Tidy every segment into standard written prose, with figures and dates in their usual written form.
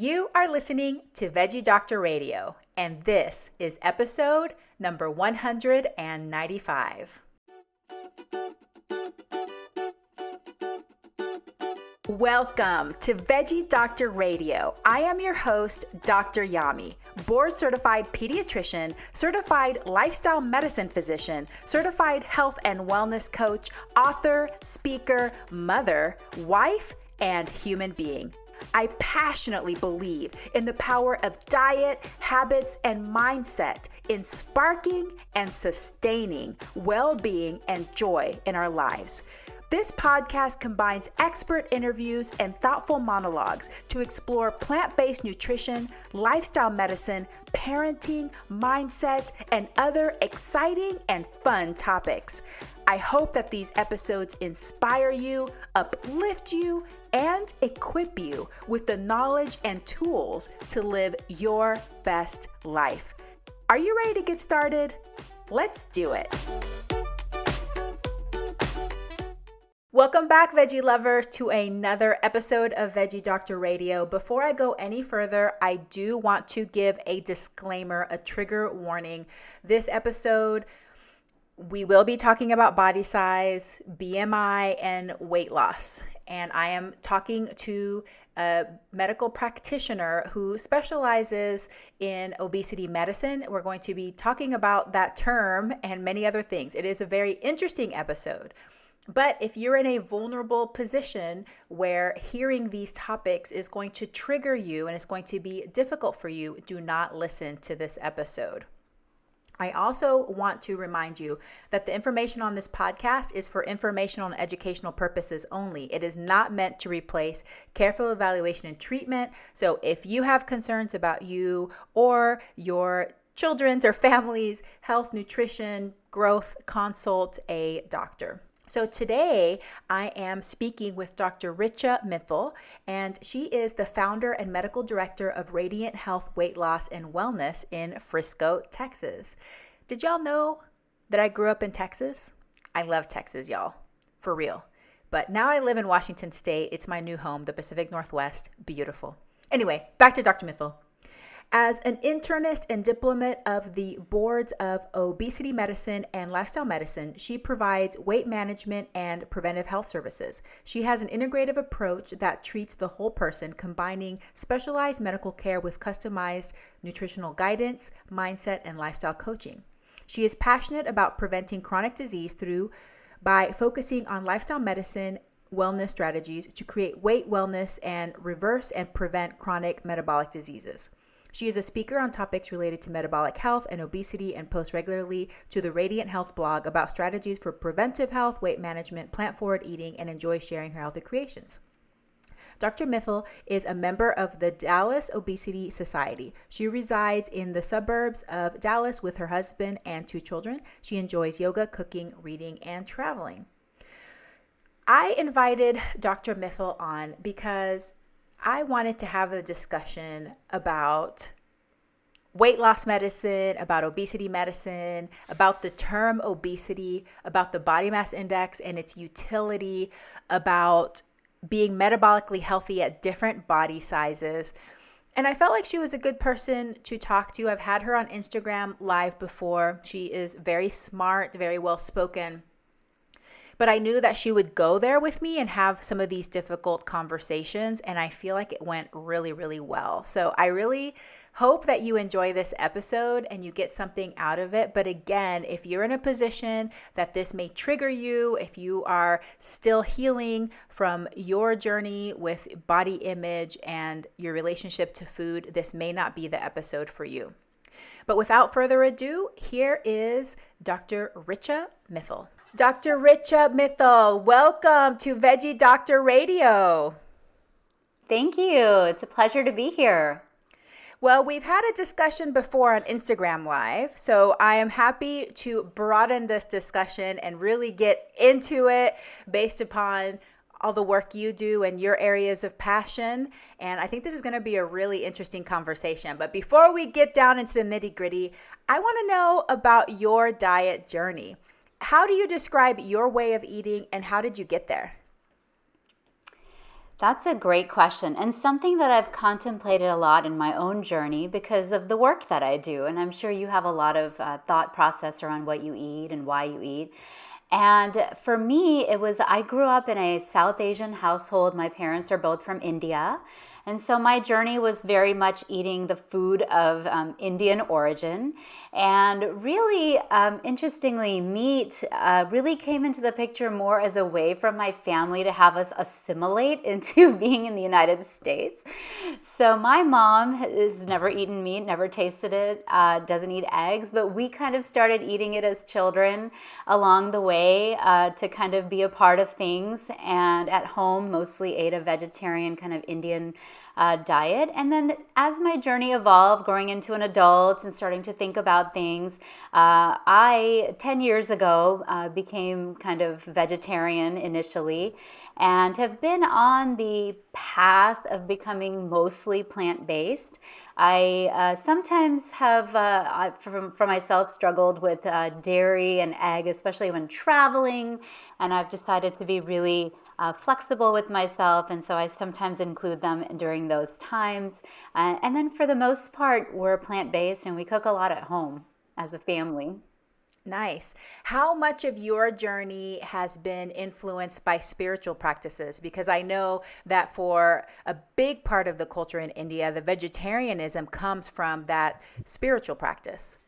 You are listening to Veggie Doctor Radio, and this is episode number 195. Welcome to Veggie Doctor Radio. I am your host, Dr. Yami, board-certified pediatrician, certified lifestyle medicine physician, certified health and wellness coach, author, speaker, mother, wife, and human being. I passionately believe in the power of diet, habits, and mindset in sparking and sustaining well-being and joy in our lives. This podcast combines expert interviews and thoughtful monologues to explore plant-based nutrition, lifestyle medicine, parenting, mindset, and other exciting and fun topics. I hope that these episodes inspire you, uplift you, and equip you with the knowledge and tools to live your best life. Are you ready to get started? Let's do it. Welcome back, veggie lovers, to another episode of Veggie Doctor Radio. Before I go any further, I do want to give a disclaimer, a trigger warning. This episode, we will be talking about body size, BMI, and weight loss. And I am talking to a medical practitioner who specializes in obesity medicine. We're going to be talking about that term and many other things. It is a very interesting episode. But if you're in a vulnerable position where hearing these topics is going to trigger you and it's going to be difficult for you, do not listen to this episode. I also want to remind you that the information on this podcast is for informational and educational purposes only. It is not meant to replace careful evaluation and treatment. So if you have concerns about you or your children's or family's health, nutrition, growth, consult a doctor. So today I am speaking with Dr. Richa Mittal, and she is the founder and medical director of Radiant Health Weight Loss and Wellness in Frisco, Texas. Did y'all know that I grew up in Texas? I love Texas, y'all, for real. But now I live in Washington State. It's my new home, the Pacific Northwest. Beautiful. Anyway, back to Dr. Mittal. As an internist and diplomat of the boards of obesity medicine and lifestyle medicine, she provides weight management and preventive health services. She has an integrative approach that treats the whole person, combining specialized medical care with customized nutritional guidance, mindset, and lifestyle coaching. She is passionate about preventing chronic disease by focusing on lifestyle medicine wellness strategies to create weight wellness and reverse and prevent chronic metabolic diseases. She is a speaker on topics related to metabolic health and obesity and posts regularly to the Radiant Health blog about strategies for preventive health, weight management, plant-forward eating, and enjoys sharing her healthy creations. Dr. Mittal is a member of the Dallas Obesity Society. She resides in the suburbs of Dallas with her husband and 2 children. She enjoys yoga, cooking, reading, and traveling. I invited Dr. Mittal on because I wanted to have a discussion about weight loss medicine, about obesity medicine, about the term obesity, about the body mass index and its utility, about being metabolically healthy at different body sizes. And I felt like she was a good person to talk to. I've had her on Instagram Live before. She is very smart, very well spoken. But I knew that she would go there with me and have some of these difficult conversations, and I feel like it went really, really well. So I really hope that you enjoy this episode and you get something out of it. But again, if you're in a position that this may trigger you, if you are still healing from your journey with body image and your relationship to food, this may not be the episode for you. But without further ado, here is Dr. Richa Mittal. Dr. Richa Mittal, welcome to Veggie Doctor Radio. Thank you. It's a pleasure to be here. Well, we've had a discussion before on Instagram Live, so I am happy to broaden this discussion and really get into it based upon all the work you do and your areas of passion. And I think this is going to be a really interesting conversation. But before we get down into the nitty-gritty, I want to know about your diet journey. How do you describe your way of eating and how did you get there? That's a great question, and something that I've contemplated a lot in my own journey because of the work that I do. And I'm sure you have a lot of thought process around what you eat and why you eat. And for me, I grew up in a South Asian household. My parents are both from India. And so my journey was very much eating the food of Indian origin. And really, interestingly, meat really came into the picture more as a way for my family to have us assimilate into being in the United States. So my mom has never eaten meat, never tasted it, doesn't eat eggs, but we kind of started eating it as children along the way to kind of be a part of things. And at home, mostly ate a vegetarian kind of Indian diet. And then as my journey evolved, growing into an adult and starting to think about things, 10 years ago, became kind of vegetarian initially and have been on the path of becoming mostly plant-based. I sometimes have, for myself, struggled with dairy and egg, especially when traveling, and I've decided to be really flexible with myself, and so I sometimes include them during those times. And then for the most part, we're plant-based and we cook a lot at home as a family. Nice. How much of your journey has been influenced by spiritual practices? Because I know that for a big part of the culture in India, the vegetarianism comes from that spiritual practice.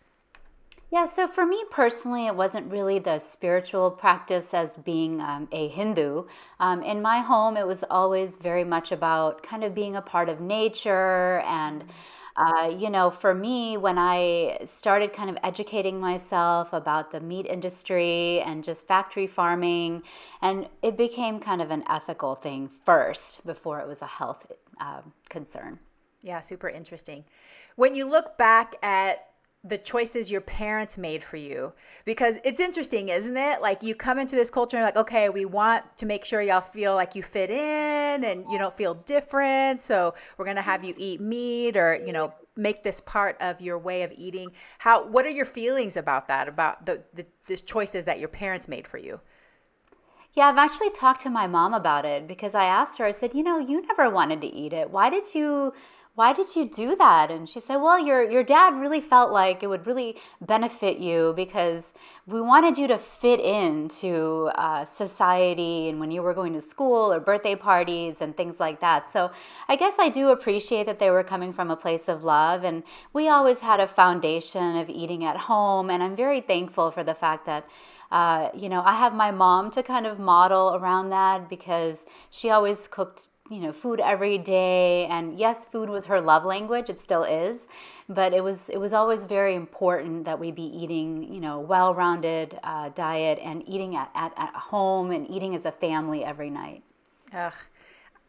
Yeah, so for me personally, it wasn't really the spiritual practice as being a Hindu. In my home, it was always very much about kind of being a part of nature. And, for me, when I started kind of educating myself about the meat industry and just factory farming, and it became kind of an ethical thing first before it was a health concern. Yeah, super interesting. When you look back at the choices your parents made for you, because it's interesting, isn't it? Like you come into this culture and like, okay, we want to make sure y'all feel like you fit in and you don't feel different. So we're going to have you eat meat or, make this part of your way of eating. What are your feelings about that, about the choices that your parents made for you? Yeah, I've actually talked to my mom about it because I asked her, I said, you never wanted to eat it. Why did you do that? And she said, well, your dad really felt like it would really benefit you because we wanted you to fit into society and when you were going to school or birthday parties and things like that. So I guess I do appreciate that they were coming from a place of love. And we always had a foundation of eating at home. And I'm very thankful for the fact that I have my mom to kind of model around that because she always cooked, food every day. And yes, food was her love language. It still is. But it was always very important that we be eating, well-rounded diet and eating at home and eating as a family every night. Ugh.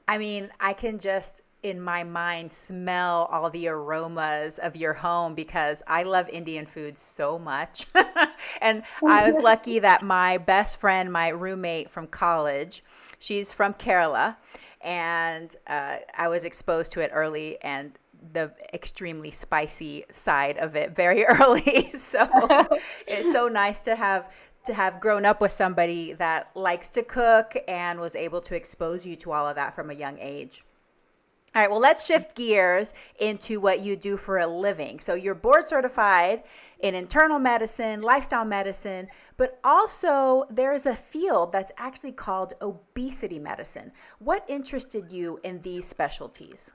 I mean, I can just in my mind smell all the aromas of your home because I love Indian food so much. And I was lucky that my best friend, my roommate from college, she's from Kerala, and I was exposed to it early and the extremely spicy side of it very early. So it's so nice to have grown up with somebody that likes to cook and was able to expose you to all of that from a young age. All right, well, let's shift gears into what you do for a living. So you're board certified in internal medicine, lifestyle medicine, but also there's a field that's actually called obesity medicine. What interested you in these specialties?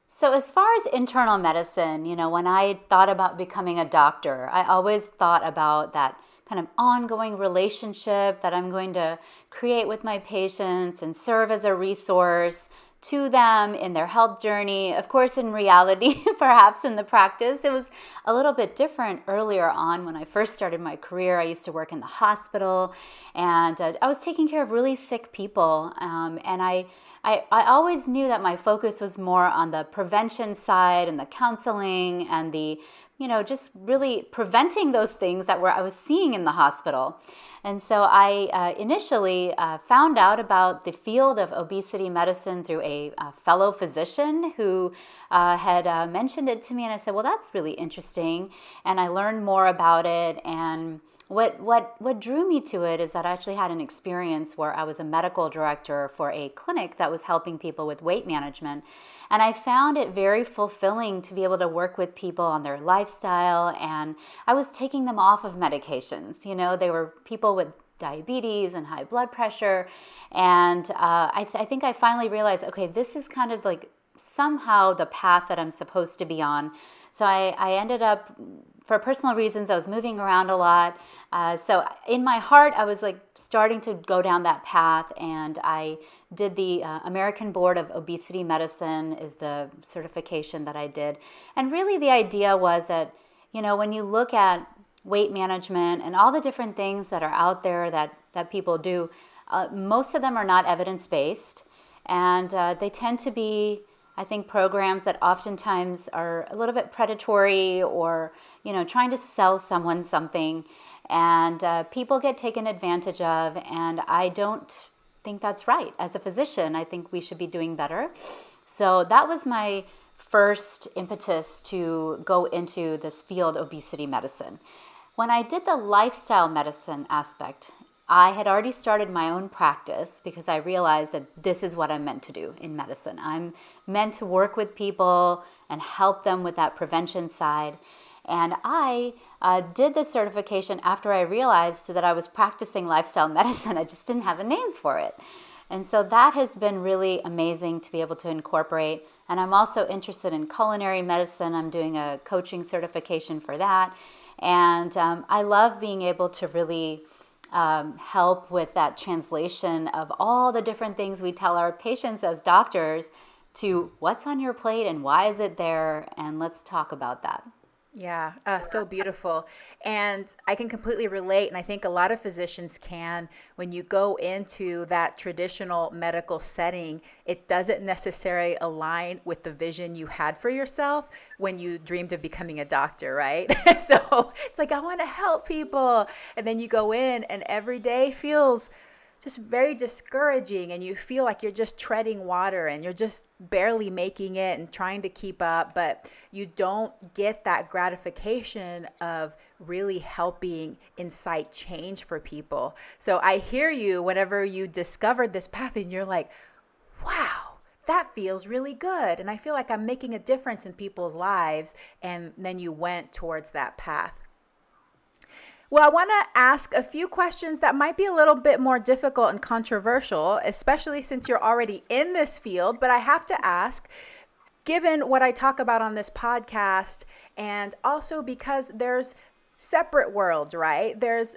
So, as far as internal medicine, when I thought about becoming a doctor, I always thought about that kind of ongoing relationship that I'm going to create with my patients and serve as a resource to them in their health journey. Of course, in reality, perhaps in the practice, it was a little bit different earlier on when I first started my career. I used to work in the hospital and I was taking care of really sick people. And I always knew that my focus was more on the prevention side and the counseling and the, just really preventing those things that I was seeing in the hospital. And so I initially found out about the field of obesity medicine through a fellow physician who had mentioned it to me. And I said, well, that's really interesting. And I learned more about it. And What drew me to it is that I actually had an experience where I was a medical director for a clinic that was helping people with weight management. And I found it very fulfilling to be able to work with people on their lifestyle. And I was taking them off of medications. They were people with diabetes and high blood pressure. And I think I finally realized, okay, this is kind of like somehow the path that I'm supposed to be on. So I ended up, for personal reasons, I was moving around a lot. So in my heart, I was like starting to go down that path, and I did the American Board of Obesity Medicine is the certification that I did. And really the idea was that, when you look at weight management and all the different things that are out there that people do, most of them are not evidence-based, and they tend to be, I think, programs that oftentimes are a little bit predatory or, trying to sell someone something, and people get taken advantage of, and I don't think that's right. As a physician, I think we should be doing better. So that was my first impetus to go into this field, obesity medicine. When I did the lifestyle medicine aspect, I had already started my own practice because I realized that this is what I'm meant to do in medicine. I'm meant to work with people and help them with that prevention side. And I did this certification after I realized that I was practicing lifestyle medicine. I just didn't have a name for it. And so that has been really amazing to be able to incorporate. And I'm also interested in culinary medicine. I'm doing a coaching certification for that. And I love being able to really help with that translation of all the different things we tell our patients as doctors to what's on your plate and why is it there, and let's talk about that. Yeah, so beautiful. And I can completely relate. And I think a lot of physicians can. When you go into that traditional medical setting, it doesn't necessarily align with the vision you had for yourself when you dreamed of becoming a doctor, right? So it's like, I want to help people. And then you go in, and every day feels just very discouraging, and you feel like you're just treading water and you're just barely making it and trying to keep up, but you don't get that gratification of really helping incite change for people. So I hear you whenever you discovered this path and you're like, wow, that feels really good, and I feel like I'm making a difference in people's lives, and then you went towards that path. Well, I want to ask a few questions that might be a little bit more difficult and controversial, especially since you're already in this field. But I have to ask, given what I talk about on this podcast, and also because there's separate worlds, right? There's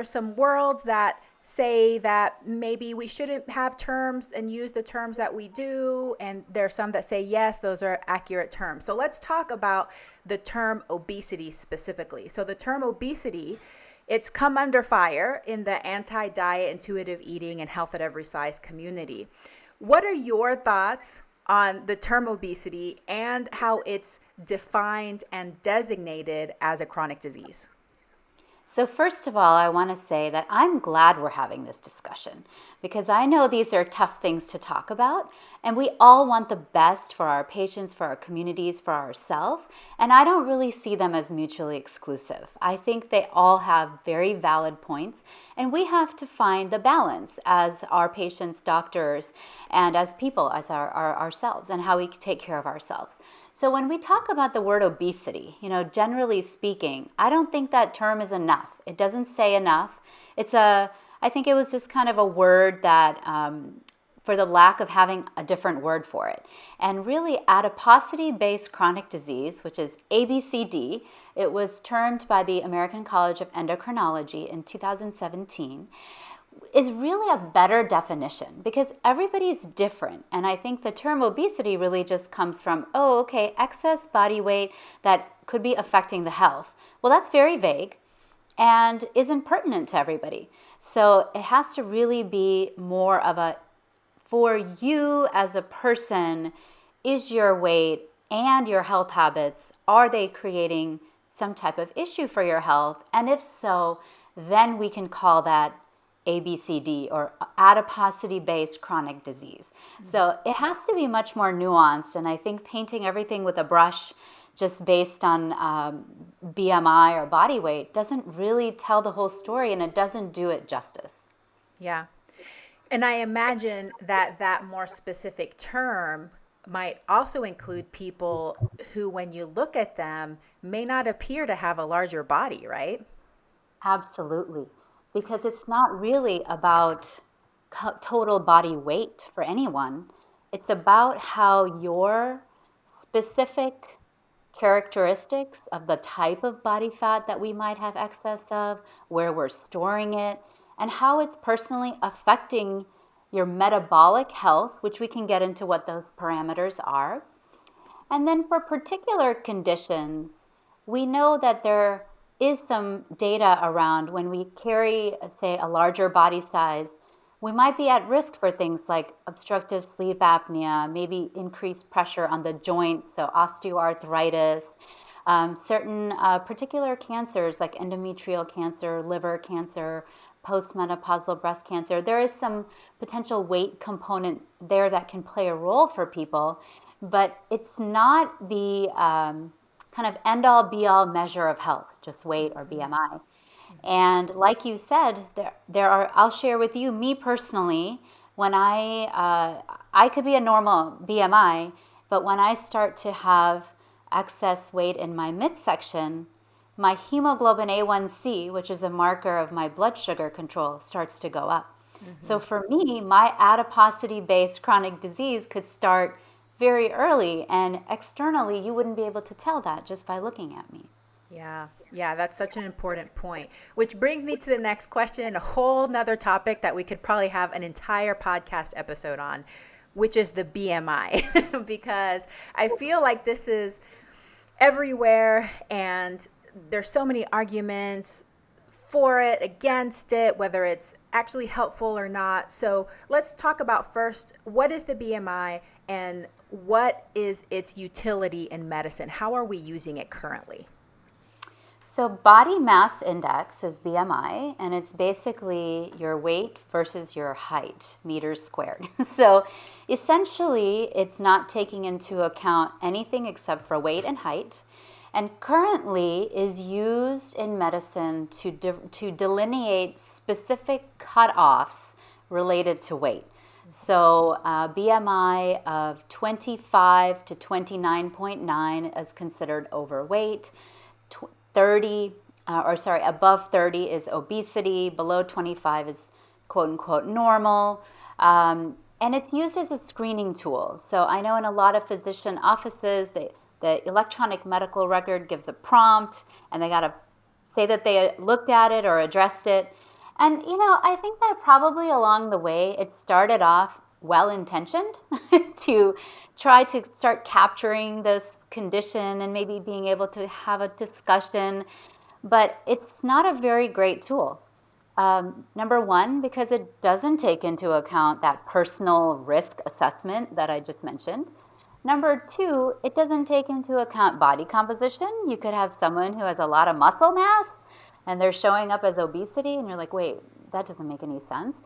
some worlds that say that maybe we shouldn't have terms and use the terms that we do, and there's some that say yes, those are accurate terms. So let's talk about the term obesity specifically. So the term obesity, it's come under fire in the anti-diet, intuitive eating, and health at every size community. What are your thoughts on the term obesity and how it's defined and designated as a chronic disease? So first of all, I want to say that I'm glad we're having this discussion because I know these are tough things to talk about, and we all want the best for our patients, for our communities, for ourselves, and I don't really see them as mutually exclusive. I think they all have very valid points, and we have to find the balance as our patients, doctors, and as people, as ourselves, and how we take care of ourselves. So when we talk about the word obesity, generally speaking, I don't think that term is enough. It doesn't say enough. I think it was just kind of a word that, for the lack of having a different word for it. And really, adiposity-based chronic disease, which is ABCD, it was termed by the American College of Endocrinology in 2017, is really a better definition because everybody's different. And I think the term obesity really just comes from, excess body weight that could be affecting the health. Well, that's very vague and isn't pertinent to everybody. So it has to really be more of a, for you as a person, is your weight and your health habits, are they creating some type of issue for your health? And if so, then we can call that ABCD or adiposity-based chronic disease. Mm-hmm. So it has to be much more nuanced, and I think painting everything with a brush just based on BMI or body weight doesn't really tell the whole story, and it doesn't do it justice. Yeah. And I imagine that that more specific term might also include people who, when you look at them, may not appear to have a larger body, right? Absolutely. Because it's not really about total body weight for anyone. It's about how your specific characteristics of the type of body fat that we might have excess of, where we're storing it, and how it's personally affecting your metabolic health, which we can get into what those parameters are. And then for particular conditions, we know that there is some data around when we carry, say, a larger body size, we might be at risk for things like obstructive sleep apnea, maybe increased pressure on the joints, so osteoarthritis, certain particular cancers like endometrial cancer, liver cancer, postmenopausal breast cancer. There is some potential weight component there that can play a role for people, but it's not the kind of end all be all measure of health, just weight or BMI. And like you said, there are. I'll share with you, me personally, when I could be a normal BMI, but when I start to have excess weight in my midsection, my hemoglobin A1C, which is a marker of my blood sugar control, starts to go up. So for me, my adiposity-based chronic disease could start very early, and externally, you wouldn't be able to tell that just by looking at me. Yeah, yeah, that's such an important point. Which brings me to the next question, a whole nother topic that we could probably have an entire podcast episode on, which is the BMI. Because I feel like this is everywhere and there's so many arguments for it, against it, whether it's actually helpful or not. So let's talk about first, what is the BMI and what is its utility in medicine? How are we using it currently? So body mass index is BMI, and it's basically your weight versus your height, meters squared. So essentially, it's not taking into account anything except for weight and height, and currently is used in medicine to delineate specific cutoffs related to weight. So BMI of 25 to 29.9 is considered overweight. 30, above 30 is obesity, below 25 is quote unquote normal. And it's used as a screening tool. So I know in a lot of physician offices, the electronic medical record gives a prompt and they got to say that they looked at it or addressed it. And, I think that probably along the way, it started off well-intentioned to try to start capturing this condition and maybe being able to have a discussion, but it's not a very great tool. Number one, because it doesn't take into account that personal risk assessment that I just mentioned. Number two, it doesn't take into account body composition. You could have someone who has a lot of muscle mass and they're showing up as obesity, and you're like, wait, that doesn't make any sense.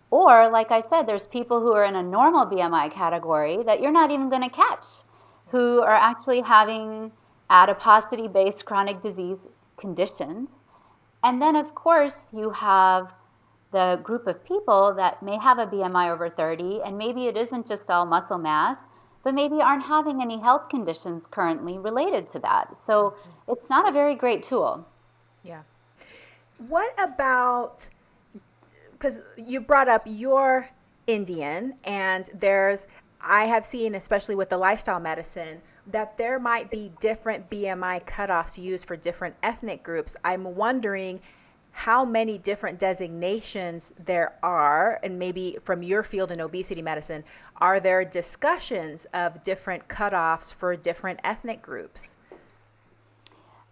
Or, like I said, there's people who are in a normal BMI category that you're not even going to catch, who are actually having adiposity-based chronic disease conditions. And then, of course, you have the group of people that may have a BMI over 30, and maybe it isn't just all muscle mass, but maybe aren't having any health conditions currently related to that. So it's not a very great tool. Yeah. What about, because you brought up you're Indian, and I have seen, especially with the lifestyle medicine, that there might be different BMI cutoffs used for different ethnic groups. I'm wondering how many different designations there are, and maybe from your field in obesity medicine, are there discussions of different cutoffs for different ethnic groups?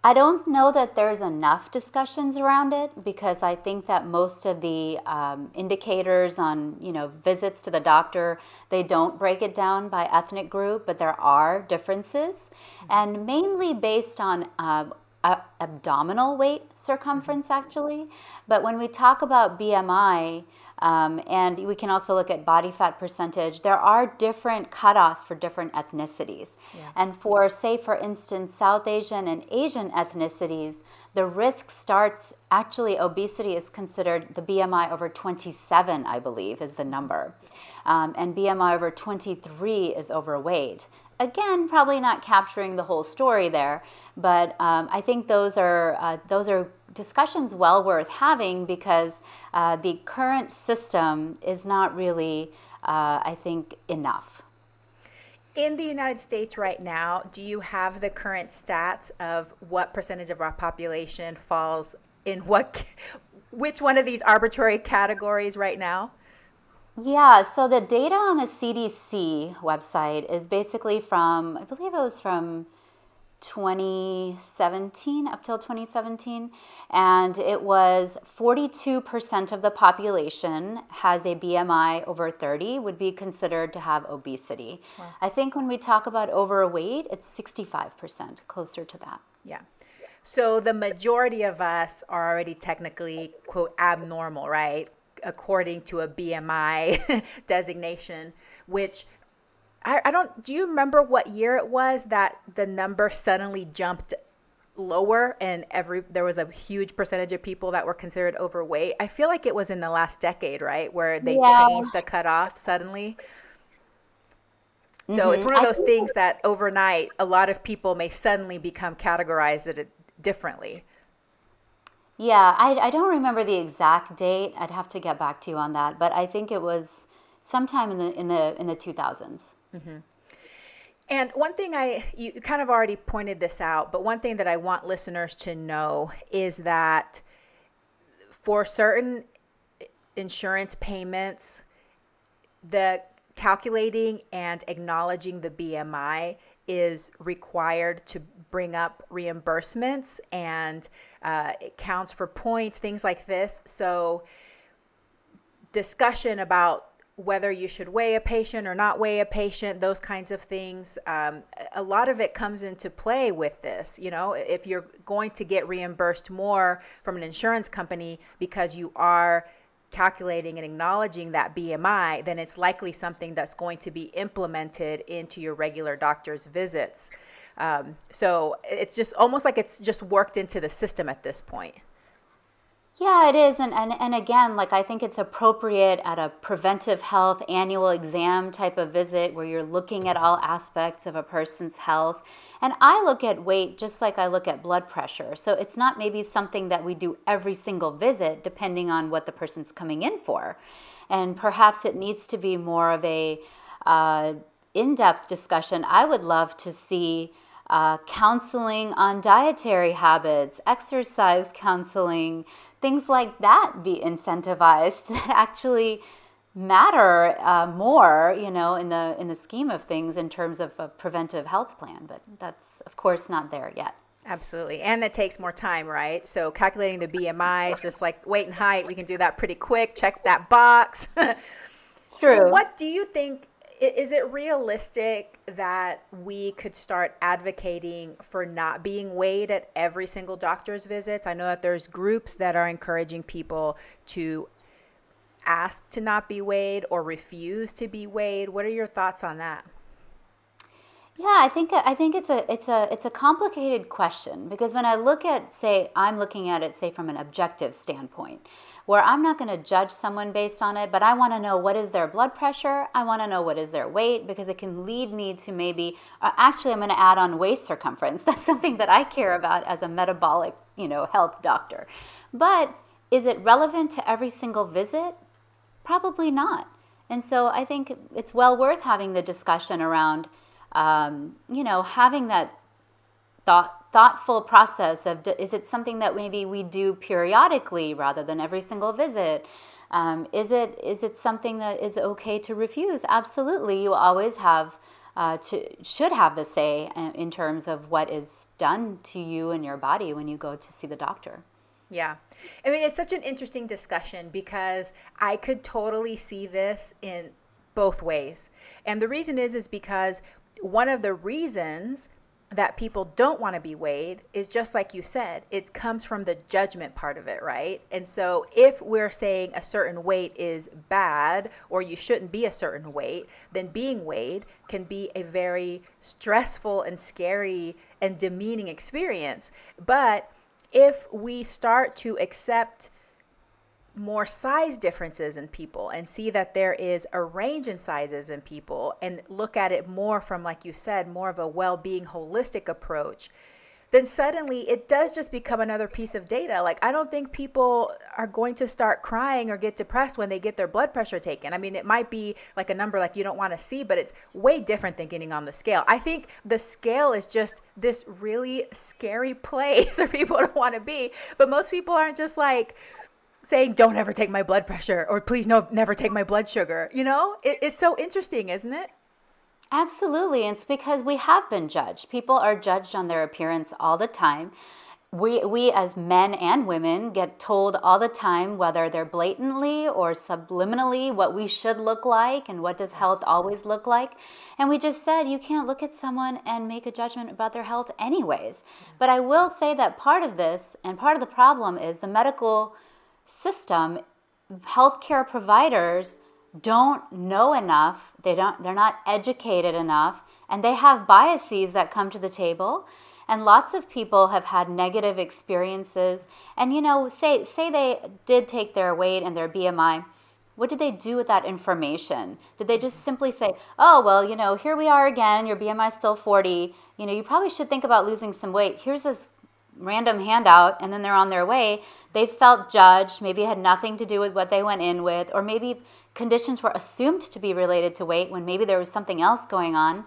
I don't know that there's enough discussions around it, because I think that most of the indicators on visits to the doctor, they don't break it down by ethnic group, but there are differences, and mainly based on abdominal weight circumference actually. But when we talk about BMI, And we can also look at body fat percentage. There are different cutoffs for different ethnicities. Yeah. And for, say, for instance, South Asian and Asian ethnicities, the risk starts, actually, obesity is considered the BMI over 27, I believe, is the number. And BMI over 23 is overweight. Again, probably not capturing the whole story there, but I think those are discussions well worth having, because the current system is not really, I think, enough. In the United States right now, do you have the current stats of what percentage of our population falls in which one of these arbitrary categories right now? Yeah, so the data on the CDC website is basically from, I believe it was from 2017, up till 2017, and it was 42% of the population has a BMI over 30, would be considered to have obesity. Wow. I think when we talk about overweight, it's 65%, closer to that. Yeah. So the majority of us are already technically, quote, abnormal, right? According to a BMI designation, which I don't, do you remember what year it was that the number suddenly jumped lower and there was a huge percentage of people that were considered overweight? I feel like it was in the last decade, right? Where they Yeah. changed the cutoff suddenly. So it's Mm-hmm. one of those things that overnight, a lot of people may suddenly become categorized differently. Yeah, I don't remember the exact date. I'd have to get back to you on that, but I think it was sometime in the 2000s. And one thing you kind of already pointed this out, but one thing that I want listeners to know is that for certain insurance payments, the calculating and acknowledging the BMI is required to bring up reimbursements, and it counts for points, things like this. So discussion about whether you should weigh a patient or not weigh a patient, those kinds of things, a lot of it comes into play with this. You know, if you're going to get reimbursed more from an insurance company because you are calculating and acknowledging that BMI, then it's likely something that's going to be implemented into your regular doctor's visits. So it's just almost like it's just worked into the system at this point. Yeah, it is. And again, like, I think it's appropriate at a preventive health annual exam type of visit where you're looking at all aspects of a person's health. And I look at weight just like I look at blood pressure. So it's not maybe something that we do every single visit depending on what the person's coming in for. And perhaps it needs to be more of a in-depth discussion. I would love to see counseling on dietary habits, exercise counseling, things like that be incentivized that actually matter more, you know, in the scheme of things in terms of a preventive health plan. But that's, of course, not there yet. Absolutely. And it takes more time, right? So calculating the BMI is just like weight and height. We can do that pretty quick. Check that box. True. What do you think? Is it realistic that we could start advocating for not being weighed at every single doctor's visits? I know that there's groups that are encouraging people to ask to not be weighed or refuse to be weighed. What are your thoughts on that? Yeah, I think it's a complicated question, because when I look at, say, I'm looking at it, say, from an objective standpoint, where I'm not going to judge someone based on it, but I want to know what is their blood pressure, I want to know what is their weight, because it can lead me to maybe, actually, I'm going to add on waist circumference. That's something that I care about as a metabolic, health doctor. But is it relevant to every single visit? Probably not. And so I think it's well worth having the discussion around having that thoughtful process of, is it something that maybe we do periodically rather than every single visit? Is it something that is okay to refuse? Absolutely. You always should have the say in terms of what is done to you and your body when you go to see the doctor. Yeah. I mean, it's such an interesting discussion because I could totally see this in both ways. And the reason is because one of the reasons that people don't want to be weighed is just like you said, it comes from the judgment part of it, right? And so if we're saying a certain weight is bad or you shouldn't be a certain weight, then being weighed can be a very stressful and scary and demeaning experience. But if we start to accept more size differences in people and see that there is a range in sizes in people and look at it more from, like you said, more of a well-being holistic approach, then suddenly it does just become another piece of data. Like, I don't think people are going to start crying or get depressed when they get their blood pressure taken. I mean, it might be like a number like you don't want to see, but it's way different than getting on the scale. I think the scale is just this really scary place where people don't want to be. But most people aren't just like saying, don't ever take my blood pressure, or please no, never take my blood sugar. It's so interesting, isn't it? Absolutely. And it's because we have been judged. People are judged on their appearance all the time. We as men and women get told all the time, whether they're blatantly or subliminally, what we should look like and what does health Yes. always look like. And we just said you can't look at someone and make a judgment about their health anyways. But I will say that part of this and part of the problem is the medical system. Healthcare providers don't know enough. They're not educated enough, and they have biases that come to the table. And lots of people have had negative experiences. And say they did take their weight and their BMI. What did they do with that information? Did they just simply say, oh, well, here we are again, your BMI is still 40, you probably should think about losing some weight. Here's this random handout, and then they're on their way. They felt judged. Maybe it had nothing to do with what they went in with, or maybe conditions were assumed to be related to weight when maybe there was something else going on.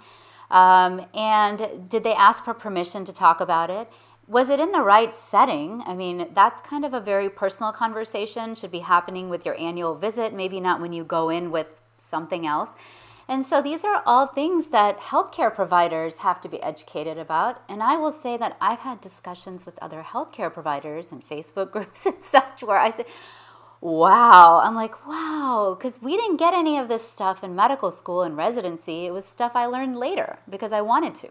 And did they ask for permission to talk about it? Was it in the right setting? I mean, that's kind of a very personal conversation, should be happening with your annual visit, maybe not when you go in with something else. And so these are all things that healthcare providers have to be educated about. And I will say that I've had discussions with other healthcare providers and Facebook groups and such where I say, wow, I'm like, wow, because we didn't get any of this stuff in medical school and residency. It was stuff I learned later because I wanted to.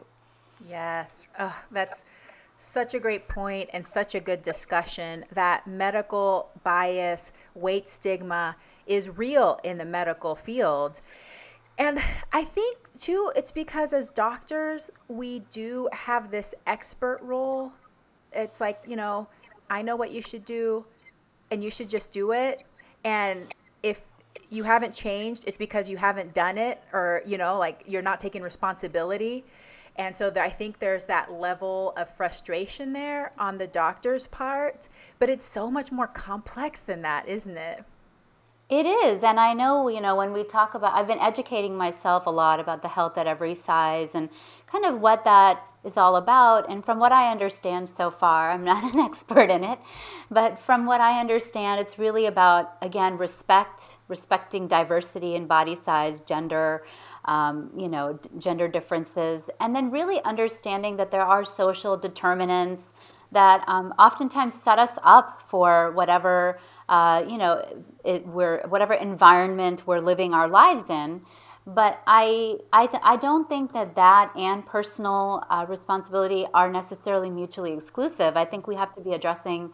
Yes. Oh, that's such a great point and such a good discussion that medical bias, weight stigma is real in the medical field. And I think, too, it's because as doctors, we do have this expert role. It's like, I know what you should do, and you should just do it. And if you haven't changed, it's because you haven't done it, or, like you're not taking responsibility. And so I think there's that level of frustration there on the doctor's part. But it's so much more complex than that, isn't it? It is. And I know, when we talk about, I've been educating myself a lot about the health at every size and kind of what that is all about. And from what I understand so far, I'm not an expert in it, but from what I understand, it's really about, again, respecting diversity in body size, gender, gender differences, and then really understanding that there are social determinants that oftentimes set us up for whatever whatever environment we're living our lives in. But I don't think that and personal responsibility are necessarily mutually exclusive. I think we have to be addressing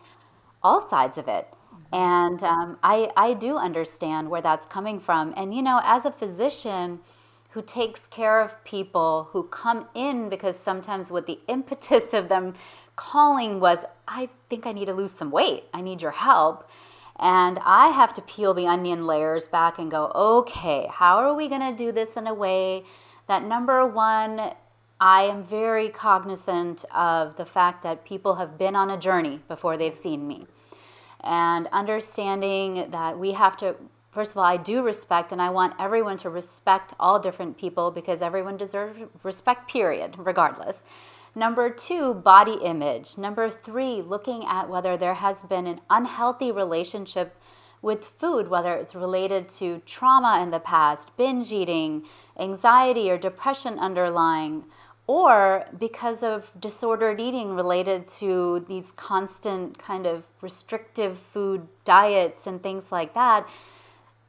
all sides of it. And I do understand where that's coming from. And, as a physician who takes care of people who come in because sometimes what the impetus of them calling was, I think I need to lose some weight. I need your help. And I have to peel the onion layers back and go, okay, how are we going to do this in a way that, number one, I am very cognizant of the fact that people have been on a journey before they've seen me. And understanding that we have to, first of all, I do respect, and I want everyone to respect all different people because everyone deserves respect, period, regardless. Number two, body image. Number three, looking at whether there has been an unhealthy relationship with food, whether it's related to trauma in the past, binge eating, anxiety or depression underlying, or because of disordered eating related to these constant kind of restrictive food diets and things like that.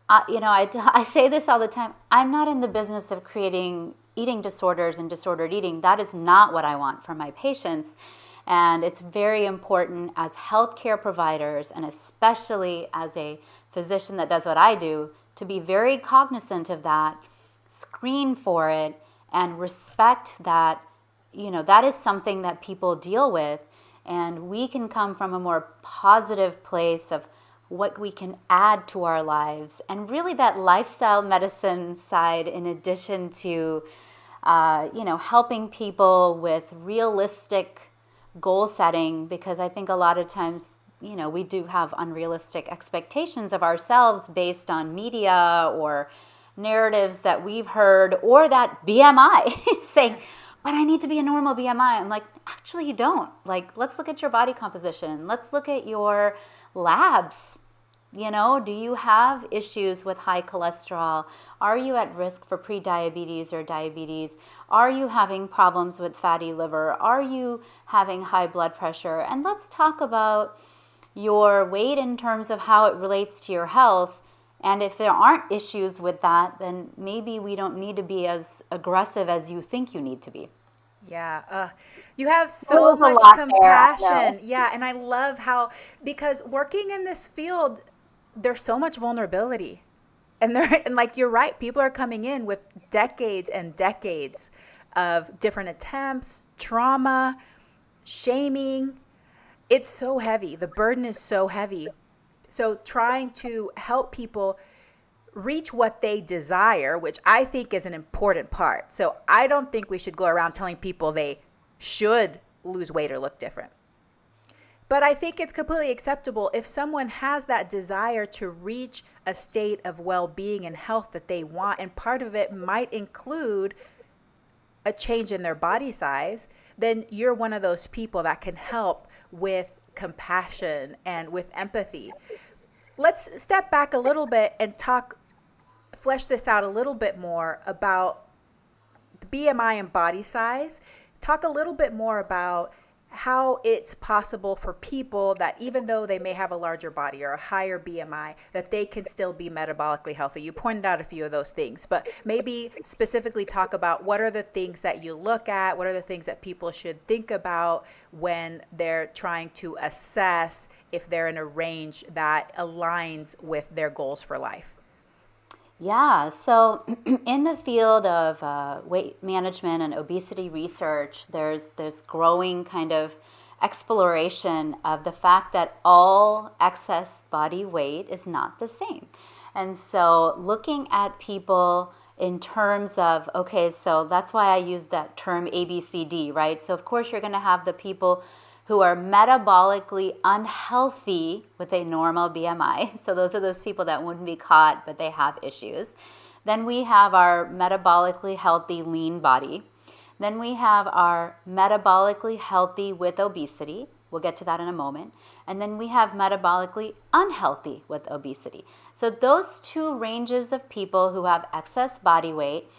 I say this all the time. I'm not in the business of creating eating disorders and disordered eating. That is not what I want for my patients. And it's very important as healthcare providers, and especially as a physician that does what I do, to be very cognizant of that, screen for it, and respect that, that is something that people deal with. And we can come from a more positive place of what we can add to our lives, and really that lifestyle medicine side, in addition to helping people with realistic goal setting, because I think a lot of times we do have unrealistic expectations of ourselves based on media or narratives that we've heard, or that BMI saying, but I need to be a normal BMI. I'm like, actually you don't. Like, let's look at your body composition. Let's look at your labs. Do you have issues with high cholesterol? Are you at risk for prediabetes or diabetes? Are you having problems with fatty liver? Are you having high blood pressure? And let's talk about your weight in terms of how it relates to your health. And if there aren't issues with that, then maybe we don't need to be as aggressive as you think you need to be. Yeah, you have There so was a much lot there, I compassion. know. Yeah, and I love how, because working in this field, there's so much vulnerability. And like you're right, people are coming in with decades and decades of different attempts, trauma, shaming. It's so heavy. The burden is so heavy. So trying to help people reach what they desire, which I think is an important part. So I don't think we should go around telling people they should lose weight or look different. But I think it's completely acceptable if someone has that desire to reach a state of well-being and health that they want, and part of it might include a change in their body size, then you're one of those people that can help with compassion and with empathy. Let's step back a little bit and flesh this out a little bit more about the BMI and body size. Talk a little bit more about how it's possible for people that, even though they may have a larger body or a higher BMI, that they can still be metabolically healthy. You pointed out a few of those things, but maybe specifically talk about what are the things that you look at, what are the things that people should think about when they're trying to assess if they're in a range that aligns with their goals for life. Yeah, so in the field of weight management and obesity research, there's growing kind of exploration of the fact that all excess body weight is not the same. And so looking at people in terms of, okay, so that's why I use that term ABCD, right? So of course you're going to have the people who are metabolically unhealthy with a normal BMI. So those are those people that wouldn't be caught, but they have issues. Then we have our metabolically healthy lean body. Then we have our metabolically healthy with obesity. We'll get to that in a moment. And then we have metabolically unhealthy with obesity. So those two ranges of people who have excess body weight.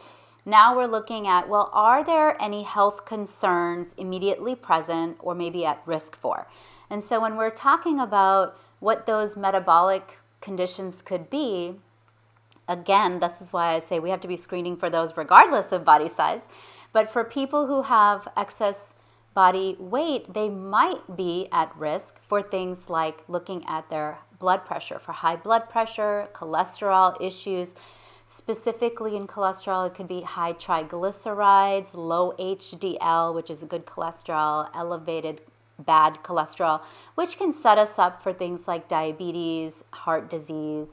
Now we're looking at, well, are there any health concerns immediately present or maybe at risk for? And so when we're talking about what those metabolic conditions could be, again, this is why I say we have to be screening for those regardless of body size. But for people who have excess body weight, they might be at risk for things like looking at their blood pressure, for high blood pressure, cholesterol issues. Specifically in cholesterol, it could be high triglycerides, low HDL, which is a good cholesterol, elevated bad cholesterol, which can set us up for things like diabetes, heart disease,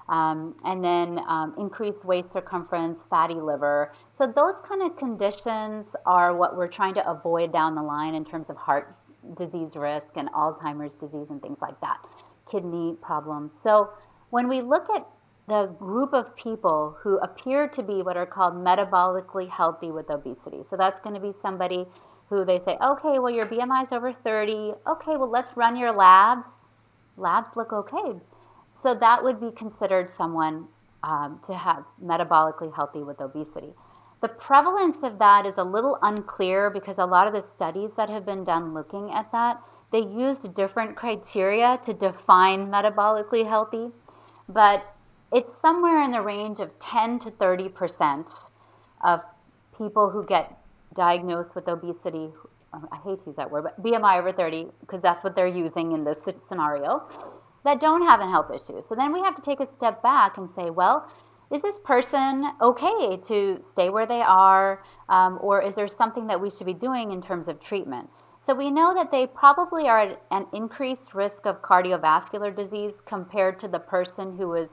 and then increased waist circumference, fatty liver. So those kind of conditions are what we're trying to avoid down the line in terms of heart disease risk and Alzheimer's disease and things like that, kidney problems. So when we look at the group of people who appear to be what are called metabolically healthy with obesity. So that's going to be somebody who they say, okay, well, your BMI is over 30. Okay, well, let's run your labs. Labs look okay. So that would be considered someone to have metabolically healthy with obesity. The prevalence of that is a little unclear because a lot of the studies that have been done looking at that, they used different criteria to define metabolically healthy. But it's somewhere in the range of 10 to 30% of people who get diagnosed with obesity, I hate to use that word, but BMI over 30, because that's what they're using in this scenario, that don't have a health issue. So then we have to take a step back and say, well, is this person okay to stay where they are, or is there something that we should be doing in terms of treatment? So we know that they probably are at an increased risk of cardiovascular disease compared to the person who is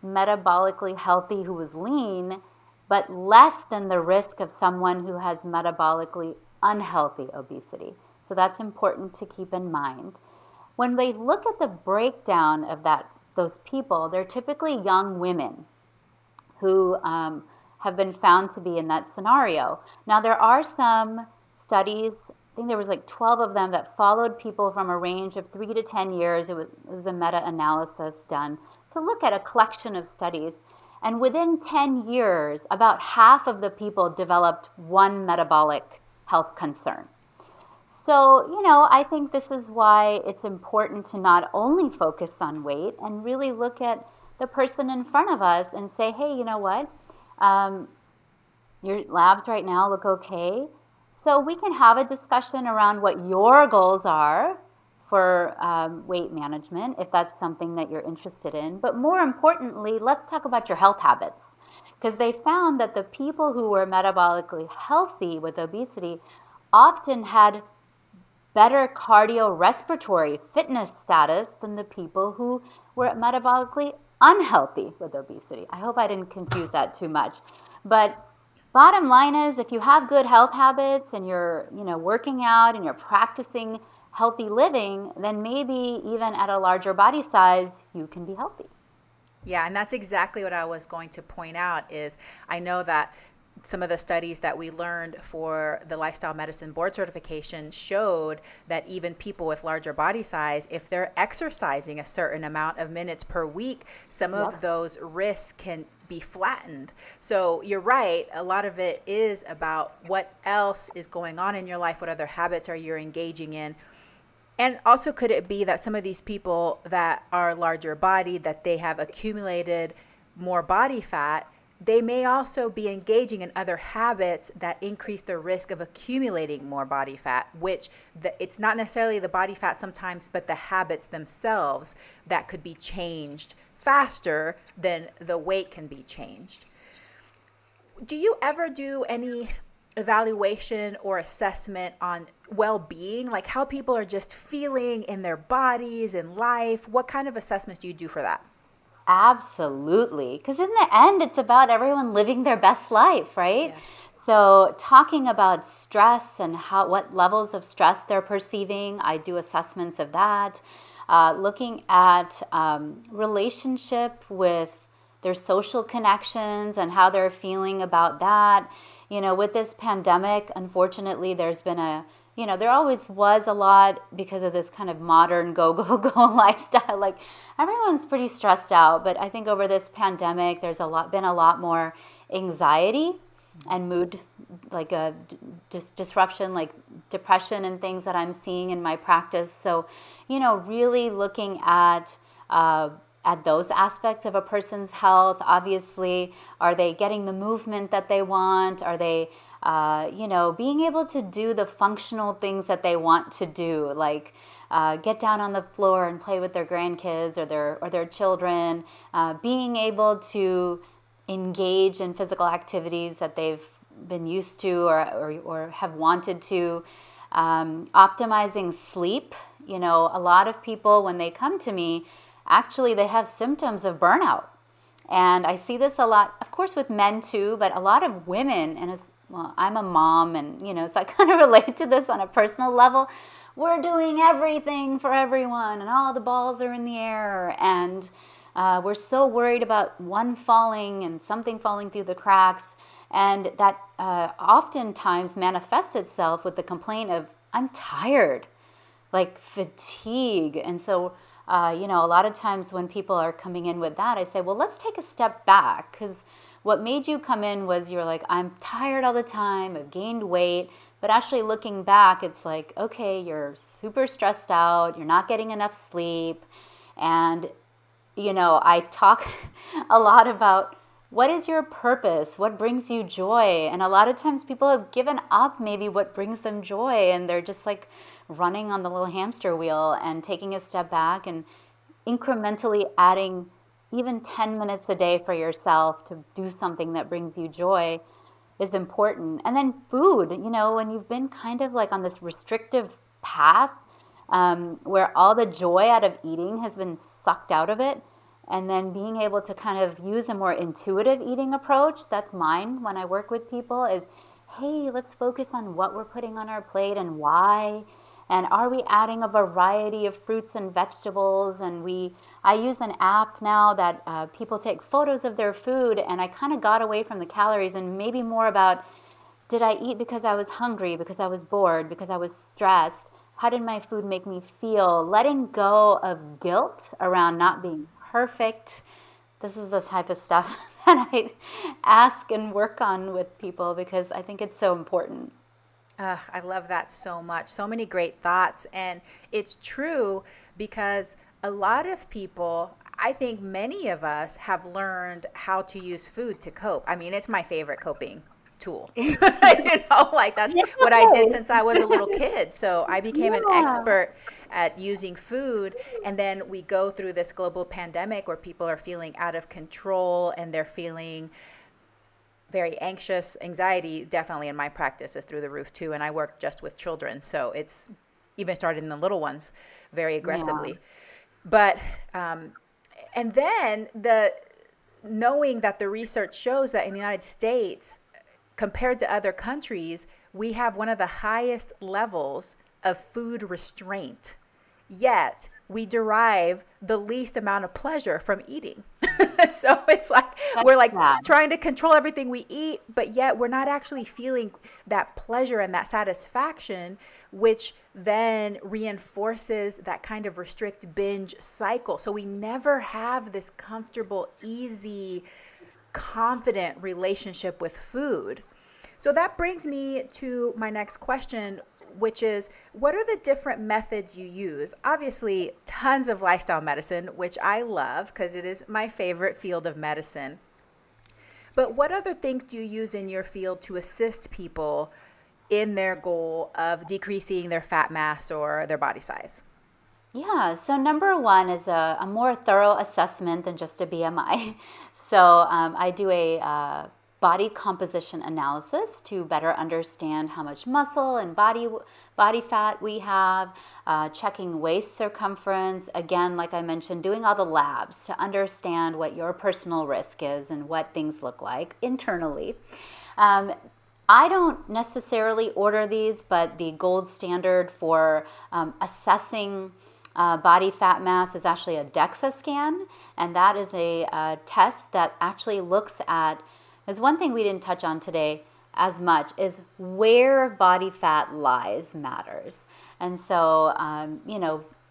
metabolically healthy, who is lean, but less than the risk of someone who has metabolically unhealthy obesity. So that's important to keep in mind. When they look at the breakdown of those people, they're typically young women who have been found to be in that scenario. Now, there are some studies, I think there was like 12 of them, that followed people from a range of 3 to 10 years. It was a meta-analysis done to look at a collection of studies. And within 10 years, about half of the people developed one metabolic health concern. So, I think this is why it's important to not only focus on weight and really look at the person in front of us and say, hey, you know what? Your labs right now look okay. So we can have a discussion around what your goals are for weight management, if that's something that you're interested in. But more importantly, let's talk about your health habits. Because they found that the people who were metabolically healthy with obesity often had better cardiorespiratory fitness status than the people who were metabolically unhealthy with obesity. I hope I didn't confuse that too much. But bottom line is, if you have good health habits and you're, working out and you're practicing healthy living, then maybe even at a larger body size, you can be healthy. Yeah, and that's exactly what I was going to point out is I know that some of the studies that we learned for the lifestyle medicine board certification showed that even people with larger body size, if they're exercising a certain amount of minutes per week, some of those risks can be flattened. So you're right. A lot of it is about what else is going on in your life. What other habits are you engaging in? And also, could it be that some of these people that are larger bodied, that they have accumulated more body fat, they may also be engaging in other habits that increase the risk of accumulating more body fat, which it's not necessarily the body fat sometimes, but the habits themselves that could be changed faster than the weight can be changed. Do you ever do any evaluation or assessment on well-being, like how people are just feeling in their bodies and life? What kind of assessments do you do for that? Absolutely. Because in the end, it's about everyone living their best life, right? Yes. So talking about stress and what levels of stress they're perceiving, I do assessments of that. Looking at relationship with their social connections and how they're feeling about that. With this pandemic, unfortunately, there's been there always was a lot because of this kind of modern go, go, go lifestyle. Like everyone's pretty stressed out, but I think over this pandemic, there's been a lot more anxiety and mood, like a disruption, like depression and things that I'm seeing in my practice. So, really looking at those aspects of a person's health. Obviously, are they getting the movement that they want? Are they, being able to do the functional things that they want to do, like get down on the floor and play with their grandkids or their children, being able to engage in physical activities that they've been used to or have wanted to, optimizing sleep. A lot of people, when they come to me, actually they have symptoms of burnout. And I see this a lot, of course, with men too, but a lot of women, and I'm a mom and, so I kind of relate to this on a personal level. We're doing everything for everyone and all the balls are in the air and we're so worried about one falling and something falling through the cracks. And that oftentimes manifests itself with the complaint of, I'm tired, like fatigue. And so, a lot of times when people are coming in with that, I say, well, let's take a step back, because what made you come in was you're like, I'm tired all the time, I've gained weight. But actually looking back, it's like, okay, you're super stressed out, you're not getting enough sleep. And, I talk a lot about what is your purpose? What brings you joy? And a lot of times people have given up maybe what brings them joy, and they're just like running on the little hamster wheel, and taking a step back and incrementally adding even 10 minutes a day for yourself to do something that brings you joy is important. And then food, when you've been kind of like on this restrictive path, where all the joy out of eating has been sucked out of it, and then being able to kind of use a more intuitive eating approach, that's mine when I work with people, is hey, let's focus on what we're putting on our plate and why. And are we adding a variety of fruits and vegetables? And I use an app now that people take photos of their food, and I kind of got away from the calories and maybe more about, did I eat because I was hungry, because I was bored, because I was stressed? How did my food make me feel? Letting go of guilt around not being perfect. This is the type of stuff that I ask and work on with people because I think it's so important. I love that so much. So many great thoughts. And it's true because a lot of people, I think many of us have learned how to use food to cope. I mean, it's my favorite coping tool. Like that's what I did since I was a little kid. So I became an Yeah. expert at using food. And then we go through this global pandemic where people are feeling out of control and they're feeling very anxious. Anxiety definitely in my practice is through the roof too, and I work just with children, so it's even started in the little ones very Yeah. aggressively. But and then the knowing that the research shows that in the United States compared to other countries, we have one of the highest levels of food restraint, yet we derive the least amount of pleasure from eating. So it's like That's we're like sad. trying to control everything we eat, but yet we're not actually feeling that pleasure and that satisfaction, which then reinforces that kind of restrict binge cycle. So we never have this comfortable, easy, confident relationship with food. So that brings me to my next question, which is what are the different methods you use? Obviously, tons of lifestyle medicine, which I love because it is my favorite field of medicine. But what other things do you use in your field to assist people in their goal of decreasing their fat mass or their body size? Yeah, so number one is a more thorough assessment than just a BMI. So I do a body composition analysis to better understand how much muscle and body fat we have, checking waist circumference. Again, like I mentioned, doing all the labs to understand what your personal risk is and what things look like internally. Um, I don't necessarily order these, but the gold standard for assessing body fat mass is actually a DEXA scan, and that is a test that actually looks at. There's one thing we didn't touch on today as much is where body fat lies matters. And so,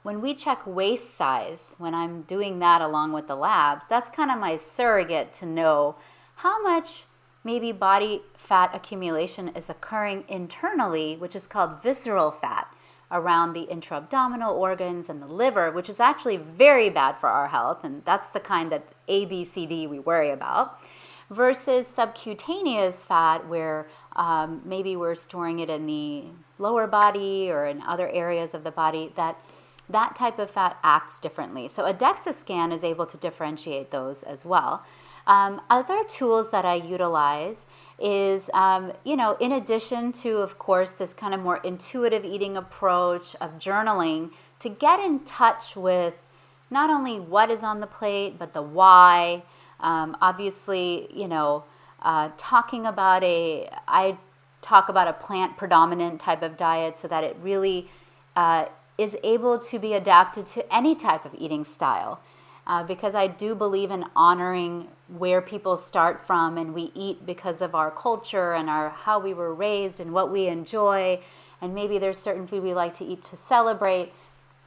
when we check waist size, when I'm doing that along with the labs, that's kind of my surrogate to know how much maybe body fat accumulation is occurring internally, which is called visceral fat, around the intra-abdominal organs and the liver, which is actually very bad for our health, and that's the kind that ABCD we worry about, versus subcutaneous fat where maybe we're storing it in the lower body or in other areas of the body, that type of fat acts differently. So a DEXA scan is able to differentiate those as well. Other tools that I utilize is, in addition to, of course, this kind of more intuitive eating approach of journaling, to get in touch with not only what is on the plate, but the why. Obviously, I talk about a plant predominant type of diet so that it really is able to be adapted to any type of eating style. Because I do believe in honoring where people start from, and we eat because of our culture and how we were raised and what we enjoy, and maybe there's certain food we like to eat to celebrate,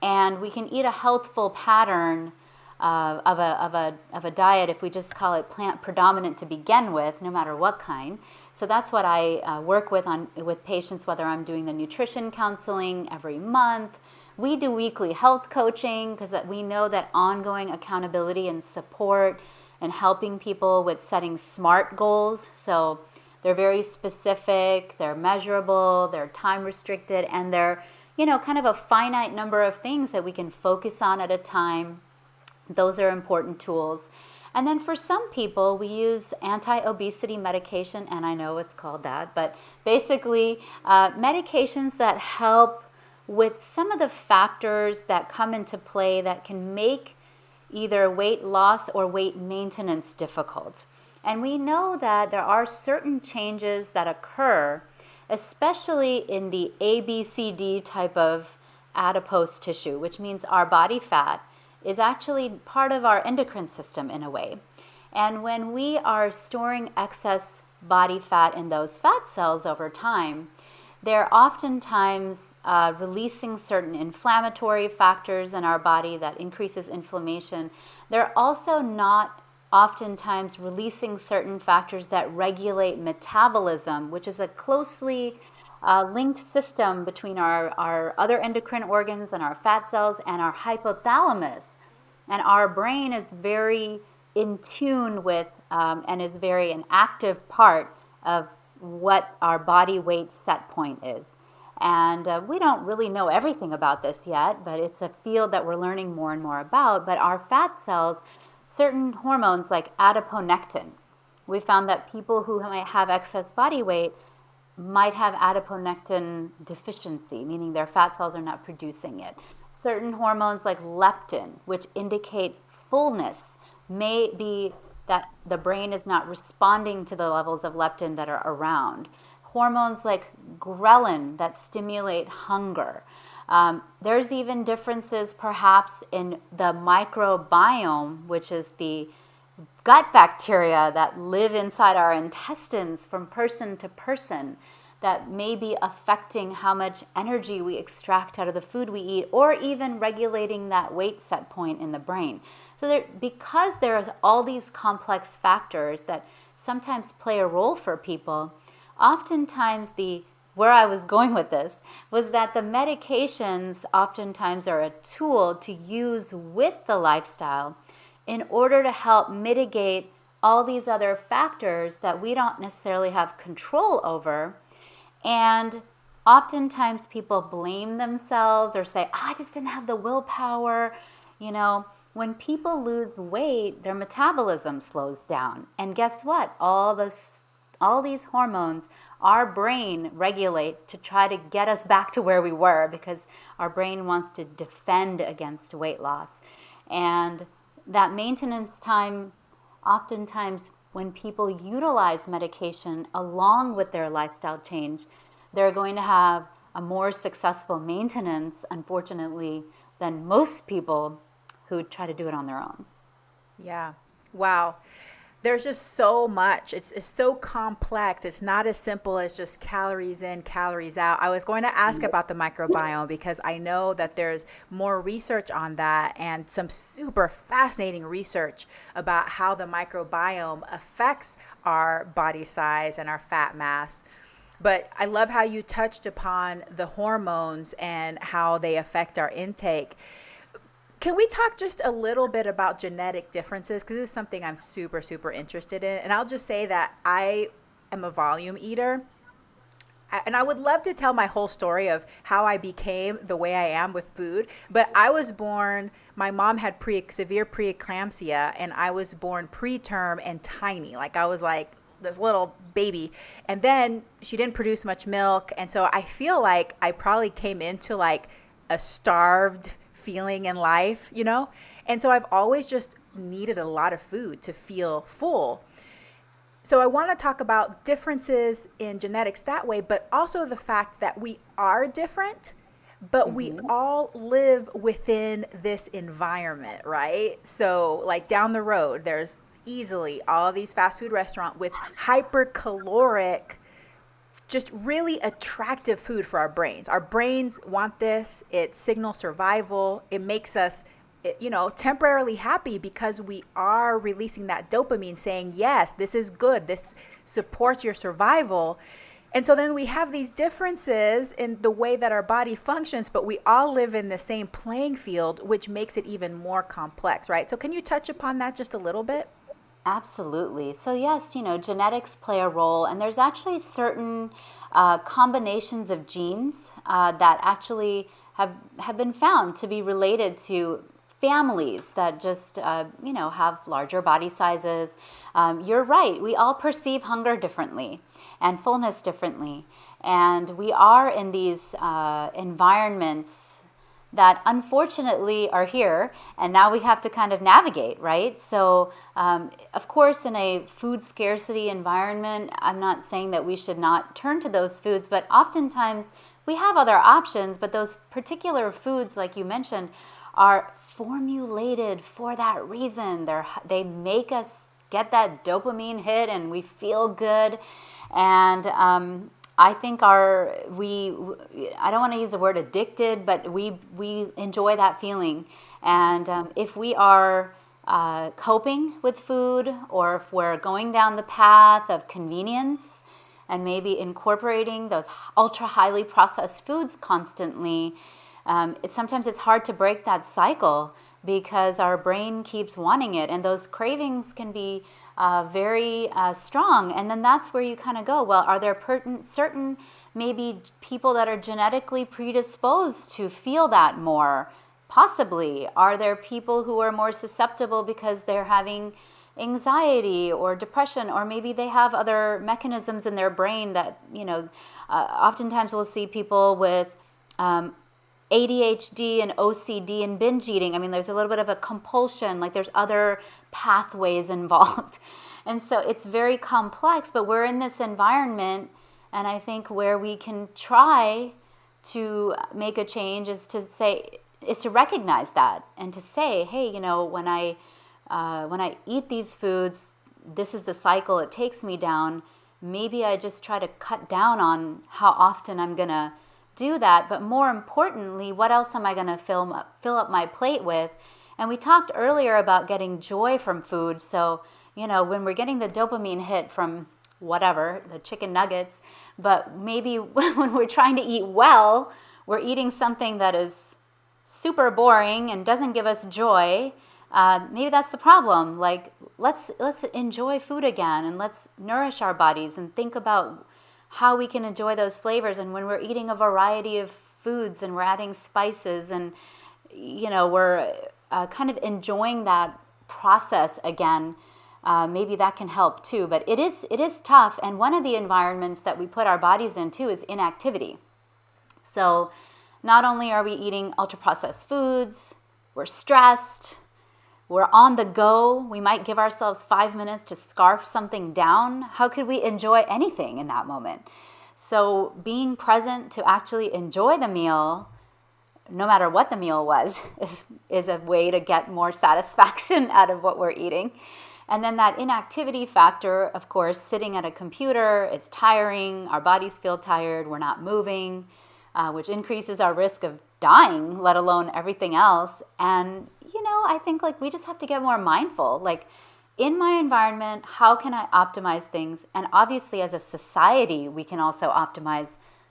and we can eat a healthful pattern of a diet if we just call it plant predominant to begin with, no matter what kind. So that's what I work with patients, whether I'm doing the nutrition counseling every month. We do weekly health coaching because we know that ongoing accountability and support and helping people with setting SMART goals. So they're very specific, they're measurable, they're time restricted, and they're, kind of a finite number of things that we can focus on at a time. Those are important tools. And then for some people, we use anti-obesity medication, and I know it's called that, but basically medications that help with some of the factors that come into play that can make either weight loss or weight maintenance difficult. And we know that there are certain changes that occur, especially in the ABCD type of adipose tissue, which means our body fat is actually part of our endocrine system in a way. And when we are storing excess body fat in those fat cells over time, they're oftentimes releasing certain inflammatory factors in our body that increases inflammation. They're also not oftentimes releasing certain factors that regulate metabolism, which is a closely linked system between our other endocrine organs and our fat cells and our hypothalamus. And our brain is very in tune with and is very an active part of what our body weight set point is. And we don't really know everything about this yet, but it's a field that we're learning more and more about. But our fat cells, certain hormones like adiponectin, we found that people who might have excess body weight might have adiponectin deficiency, meaning their fat cells are not producing it. Certain hormones like leptin, which indicate fullness, may be that the brain is not responding to the levels of leptin that are around. Hormones like ghrelin that stimulate hunger. There's even differences perhaps in the microbiome, which is the gut bacteria that live inside our intestines from person to person, that may be affecting how much energy we extract out of the food we eat, or even regulating that weight set point in the brain. So because there's all these complex factors that sometimes play a role for people, oftentimes where I was going with this was that the medications oftentimes are a tool to use with the lifestyle in order to help mitigate all these other factors that we don't necessarily have control over. And oftentimes people blame themselves or say, I just didn't have the willpower. When people lose weight, their metabolism slows down. And guess what? All these hormones our brain regulates to try to get us back to where we were, because our brain wants to defend against weight loss. And that maintenance time, oftentimes when people utilize medication along with their lifestyle change, they're going to have a more successful maintenance, unfortunately, than most people who try to do it on their own. Yeah. Wow. There's just so much. It's so complex. It's not as simple as just calories in, calories out. I was going to ask about the microbiome because I know that there's more research on that and some super fascinating research about how the microbiome affects our body size and our fat mass. But I love how you touched upon the hormones and how they affect our intake. Can we talk just a little bit about genetic differences? Because this is something I'm super, super interested in. And I'll just say that I am a volume eater. And I would love to tell my whole story of how I became the way I am with food. But I was born, my mom had severe preeclampsia, and I was born preterm and tiny. Like I was like this little baby. And then she didn't produce much milk. And so I feel like I probably came into like a starved feeling in life, And so I've always just needed a lot of food to feel full. So I want to talk about differences in genetics that way, but also the fact that we are different, but we all live within this environment, right? So like down the road, there's easily all these fast food restaurants with hypercaloric, just really attractive food for our brains. Our brains want this. It signals survival. It makes us, temporarily happy because we are releasing that dopamine saying, yes, this is good. This supports your survival. And so then we have these differences in the way that our body functions, but we all live in the same playing field, which makes it even more complex, right? So can you touch upon that just a little bit? Absolutely. So yes, genetics play a role, and there's actually certain combinations of genes that actually have been found to be related to families that just have larger body sizes. You're right. We all perceive hunger differently and fullness differently, and we are in these environments that unfortunately are here, and now we have to kind of navigate, right? So of course, in a food scarcity environment, I'm not saying that we should not turn to those foods, but oftentimes we have other options, but those particular foods, like you mentioned, are formulated for that reason. They make us get that dopamine hit and we feel good. And I think I don't want to use the word addicted, but we enjoy that feeling. And if we are coping with food, or if we're going down the path of convenience and maybe incorporating those ultra highly processed foods constantly, sometimes it's hard to break that cycle because our brain keeps wanting it, and those cravings can be very strong. And then that's where you kind of go, well, are there certain maybe people that are genetically predisposed to feel that more? Possibly. Are there people who are more susceptible because they're having anxiety or depression, or maybe they have other mechanisms in their brain that, oftentimes we'll see people with ADHD and OCD and binge eating. I mean, there's a little bit of a compulsion, like there's other pathways involved. And so it's very complex, but we're in this environment, and I think where we can try to make a change is to recognize that and to say, hey, when I eat these foods, this is the cycle it takes me down. Maybe I just try to cut down on how often I'm going to do that, but more importantly, what else am I going to fill up my plate with? And we talked earlier about getting joy from food. So, when we're getting the dopamine hit from whatever, the chicken nuggets, but maybe when we're trying to eat well, we're eating something that is super boring and doesn't give us joy. Maybe that's the problem. Like, let's enjoy food again, and let's nourish our bodies and think about how we can enjoy those flavors. And when we're eating a variety of foods and we're adding spices, and we're kind of enjoying that process again, maybe that can help too. But it is tough, and one of the environments that we put our bodies in too is inactivity. So not only are we eating ultra processed foods, we're stressed, we're on the go. We might give ourselves 5 minutes to scarf something down. How could we enjoy anything in that moment? So being present to actually enjoy the meal, no matter what the meal was, is a way to get more satisfaction out of what we're eating. And then that inactivity factor, of course, sitting at a computer, it's tiring. Our bodies feel tired. We're not moving, which increases our risk of dying, let alone everything else. And I think we just have to get more mindful. Like, in my environment, how can I optimize things? And obviously, as a society, we can also optimize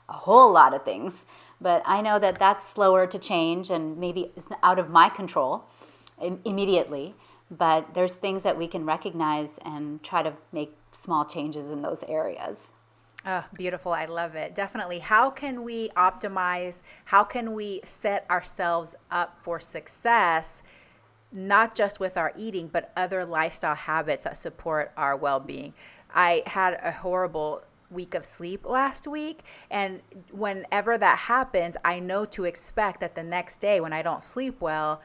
a whole lot of things. But I know that that's slower to change, and maybe it's out of my control immediately. But there's things that we can recognize and try to make small changes in those areas. Oh, beautiful. I love it. Definitely. How can we optimize? How can we set ourselves up for success, not just with our eating, but other lifestyle habits that support our well-being? I had a horrible week of sleep last week, and whenever that happens, I know to expect that the next day when I don't sleep well,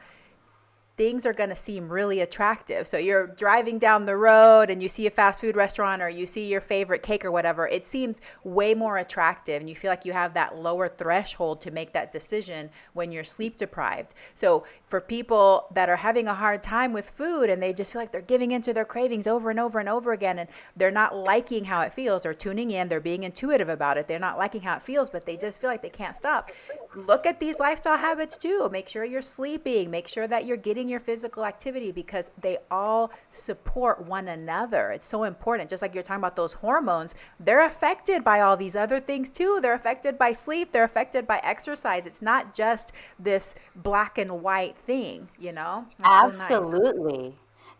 things are going to seem really attractive. So you're driving down the road and you see a fast food restaurant, or you see your favorite cake or whatever. It seems way more attractive, and you feel like you have that lower threshold to make that decision when you're sleep deprived. So for people that are having a hard time with food and they just feel like they're giving into their cravings over and over and over again, and they're not liking how it feels, or tuning in, they're being intuitive about it, they're not liking how it feels, but they just feel like they can't stop. Look at these lifestyle habits too. Make sure you're sleeping. Make sure that you're getting your physical activity, because they all support one another. It's so important. Just like you're talking about those hormones, they're affected by all these other things too. They're affected by sleep. They're affected by exercise. It's not just this black and white thing, That's Absolutely. so nice.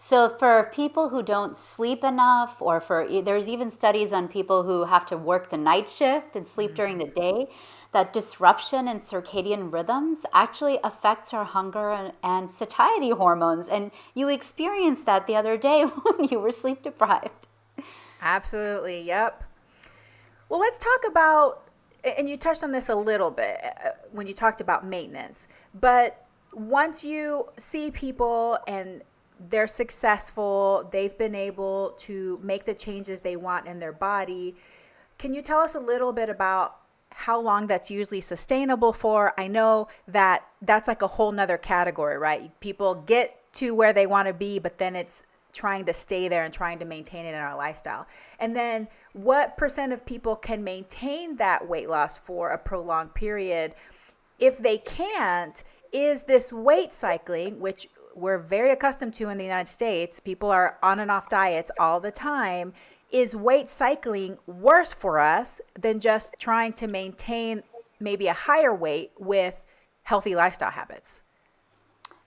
So for people who don't sleep enough, or there's even studies on people who have to work the night shift and sleep during the day, that disruption in circadian rhythms actually affects our hunger and satiety hormones. And you experienced that the other day when you were sleep deprived. Absolutely. Yep. Well, let's talk about, and you touched on this a little bit when you talked about maintenance, but once you see people and they're successful, they've been able to make the changes they want in their body. Can you tell us a little bit about how long that's usually sustainable for? I know that that's like a whole nother category, right? People get to where they want to be, but then it's trying to stay there and trying to maintain it in our lifestyle. And then what percent of people can maintain that weight loss for a prolonged period? If they can't, is this weight cycling, which we're very accustomed to in the United States, people are on and off diets all the time, is weight cycling worse for us than just trying to maintain maybe a higher weight with healthy lifestyle habits?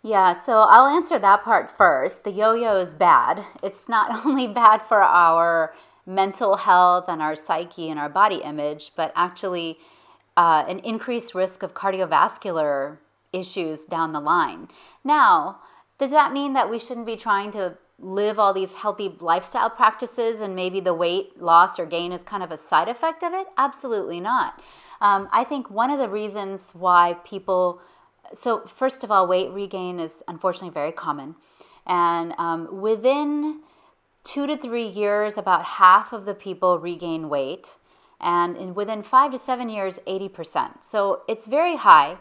Yeah, so I'll answer that part first. The yo-yo is bad. It's not only bad for our mental health and our psyche and our body image, but actually an increased risk of cardiovascular issues down the line. Now, does that mean that we shouldn't be trying to live all these healthy lifestyle practices and maybe the weight loss or gain is kind of a side effect of it? Absolutely not. I think one of the reasons why people, so first of all, weight regain is unfortunately very common. And within 2 to 3 years, about half of the people regain weight. And within 5 to 7 years, 80%. So it's very high.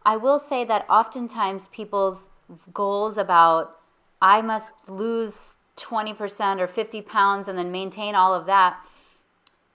I will say that oftentimes people's goals about I must lose 20% or 50 pounds and then maintain all of that,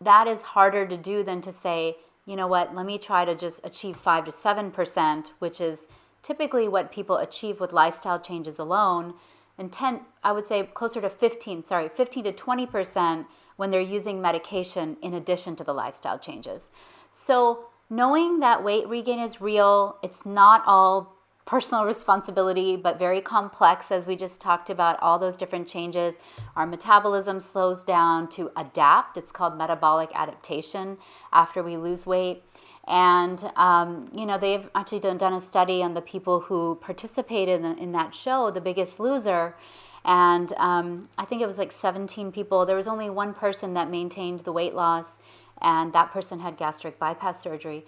that is harder to do than to say, you know what, let me try to just achieve 5 to 7%, which is typically what people achieve with lifestyle changes alone. And I would say closer to 15 to 20% when they're using medication in addition to the lifestyle changes. So knowing that weight regain is real, it's not all personal responsibility, but very complex, as we just talked about, all those different changes. Our metabolism slows down to adapt. It's called metabolic adaptation after we lose weight. And, they've actually done a study on the people who participated in that show, The Biggest Loser. And I think it was like 17 people. There was only one person that maintained the weight loss, and that person had gastric bypass surgery,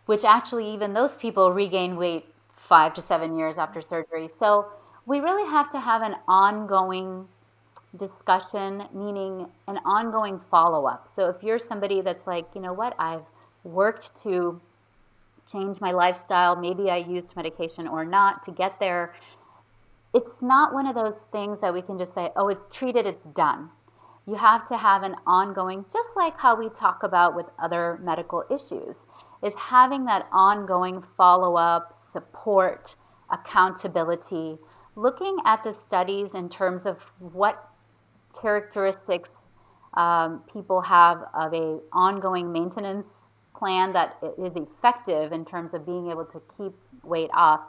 which actually even those people regained weight 5 to 7 years after surgery. So we really have to have an ongoing discussion, meaning an ongoing follow-up. So if you're somebody that's like, you know what, I've worked to change my lifestyle, maybe I used medication or not to get there, it's not one of those things that we can just say, oh, it's treated, it's done. You have to have an ongoing, just like how we talk about with other medical issues, is having that ongoing follow-up, support, accountability, looking at the studies in terms of what characteristics people have of a ongoing maintenance plan that is effective in terms of being able to keep weight off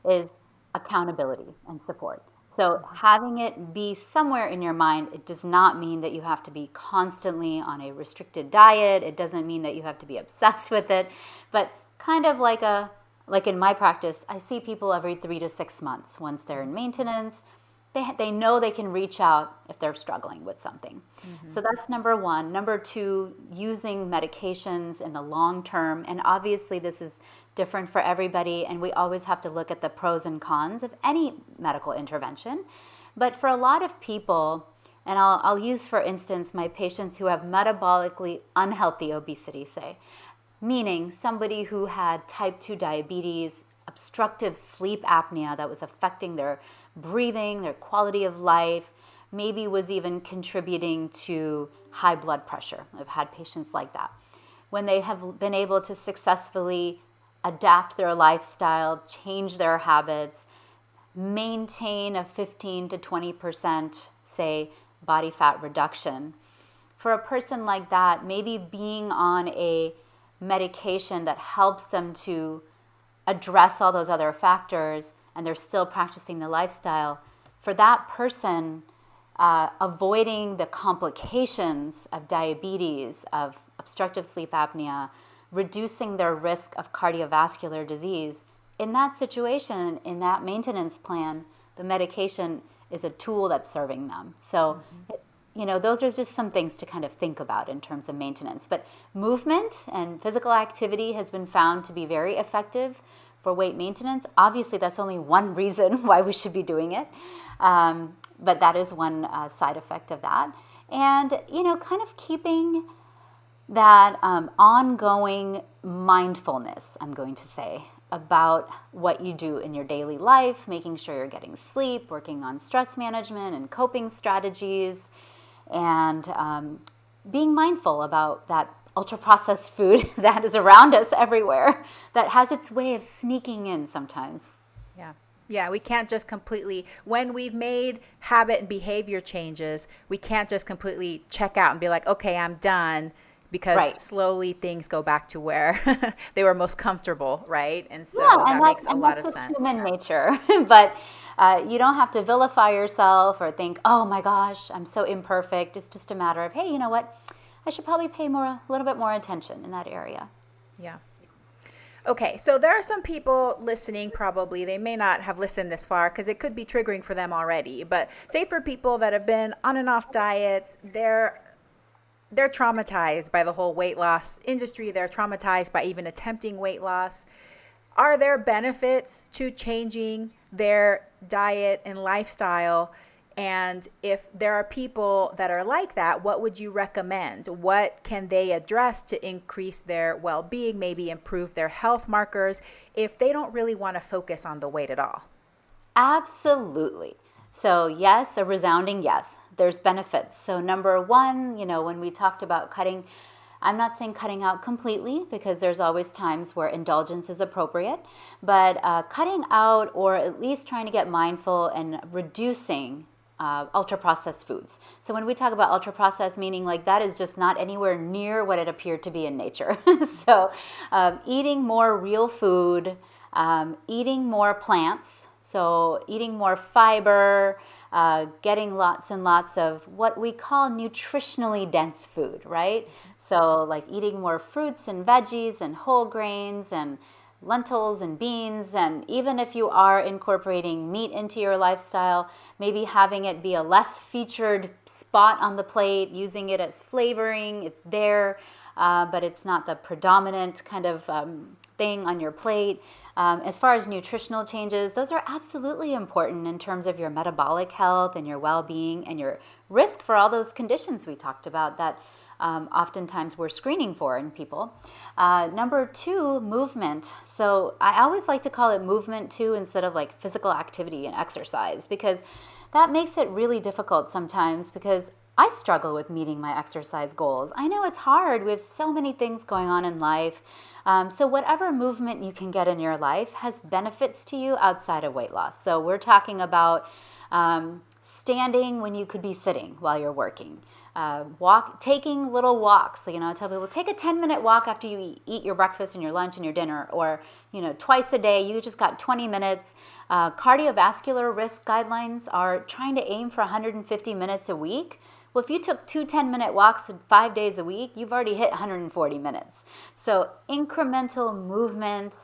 is accountability and support. So having it be somewhere in your mind, it does not mean that you have to be constantly on a restricted diet. It doesn't mean that you have to be obsessed with it, but kind of like in my practice, I see people every 3 to 6 months. Once they're in maintenance, they know they can reach out if they're struggling with something. So that's number one. Number two, using medications in the long term. And obviously this is different for everybody, and we always have to look at the pros and cons of any medical intervention. But for a lot of people, and I'll use for instance my patients who have metabolically unhealthy obesity, say, meaning somebody who had type 2 diabetes, obstructive sleep apnea that was affecting their breathing, their quality of life, maybe was even contributing to high blood pressure. I've had patients like that. When they have been able to successfully adapt their lifestyle, change their habits, maintain a 15 to 20%, say, body fat reduction. For a person like that, maybe being on a medication that helps them to address all those other factors and they're still practicing the lifestyle, for that person, avoiding the complications of diabetes, of obstructive sleep apnea, reducing their risk of cardiovascular disease, in that situation, in that maintenance plan, the medication is a tool that's serving them. So, those are just some things to kind of think about in terms of maintenance. But movement and physical activity has been found to be very effective for weight maintenance. Obviously, that's only one reason why we should be doing it. But that is one side effect of that. And, kind of keeping that ongoing mindfulness, I'm going to say, about what you do in your daily life, making sure you're getting sleep, working on stress management and coping strategies, and being mindful about that ultra-processed food that is around us everywhere, that has its way of sneaking in sometimes. Yeah, we can't just completely, when we've made habit and behavior changes, we can't just completely check out and be like, okay, I'm done, because slowly things go back to where they were most comfortable, right? And so that makes a lot of sense. That's human nature. But you don't have to vilify yourself or think, oh my gosh, I'm so imperfect. It's just a matter of, hey, you know what? I should probably pay a little bit more attention in that area. Yeah. Okay, so there are some people listening, probably, they may not have listened this far because it could be triggering for them already. But say for people that have been on and off diets, they're traumatized by the whole weight loss industry. They're traumatized by even attempting weight loss. Are there benefits to changing their diet and lifestyle? And if there are people that are like that, what would you recommend? What can they address to increase their well-being, maybe improve their health markers if they don't really want to focus on the weight at all? Absolutely. So yes, a resounding yes. There's benefits. So number one, when we talked about cutting, I'm not saying cutting out completely, because there's always times where indulgence is appropriate, but cutting out, or at least trying to get mindful and reducing ultra-processed foods. So when we talk about ultra-processed, meaning like that is just not anywhere near what it appeared to be in nature. So eating more real food, eating more plants, so eating more fiber, getting lots and lots of what we call nutritionally dense food, right? So like eating more fruits and veggies and whole grains and lentils and beans, and even if you are incorporating meat into your lifestyle, maybe having it be a less featured spot on the plate, using it as flavoring. It's there, but it's not the predominant kind of thing on your plate. As far as nutritional changes, those are absolutely important in terms of your metabolic health and your well-being and your risk for all those conditions we talked about that oftentimes we're screening for in people. Number two, movement. So I always like to call it movement too, instead of like physical activity and exercise, because that makes it really difficult sometimes, because I struggle with meeting my exercise goals. I know it's hard. We have so many things going on in life. So whatever movement you can get in your life has benefits to you outside of weight loss. So we're talking about standing when you could be sitting while you're working. Taking little walks. So, I tell people, take a 10-minute walk after you eat your breakfast and your lunch and your dinner, or, twice a day, you just got 20 minutes. Cardiovascular risk guidelines are trying to aim for 150 minutes a week. Well, if you took 2 10-minute walks 5 days a week, you've already hit 140 minutes. So incremental movement.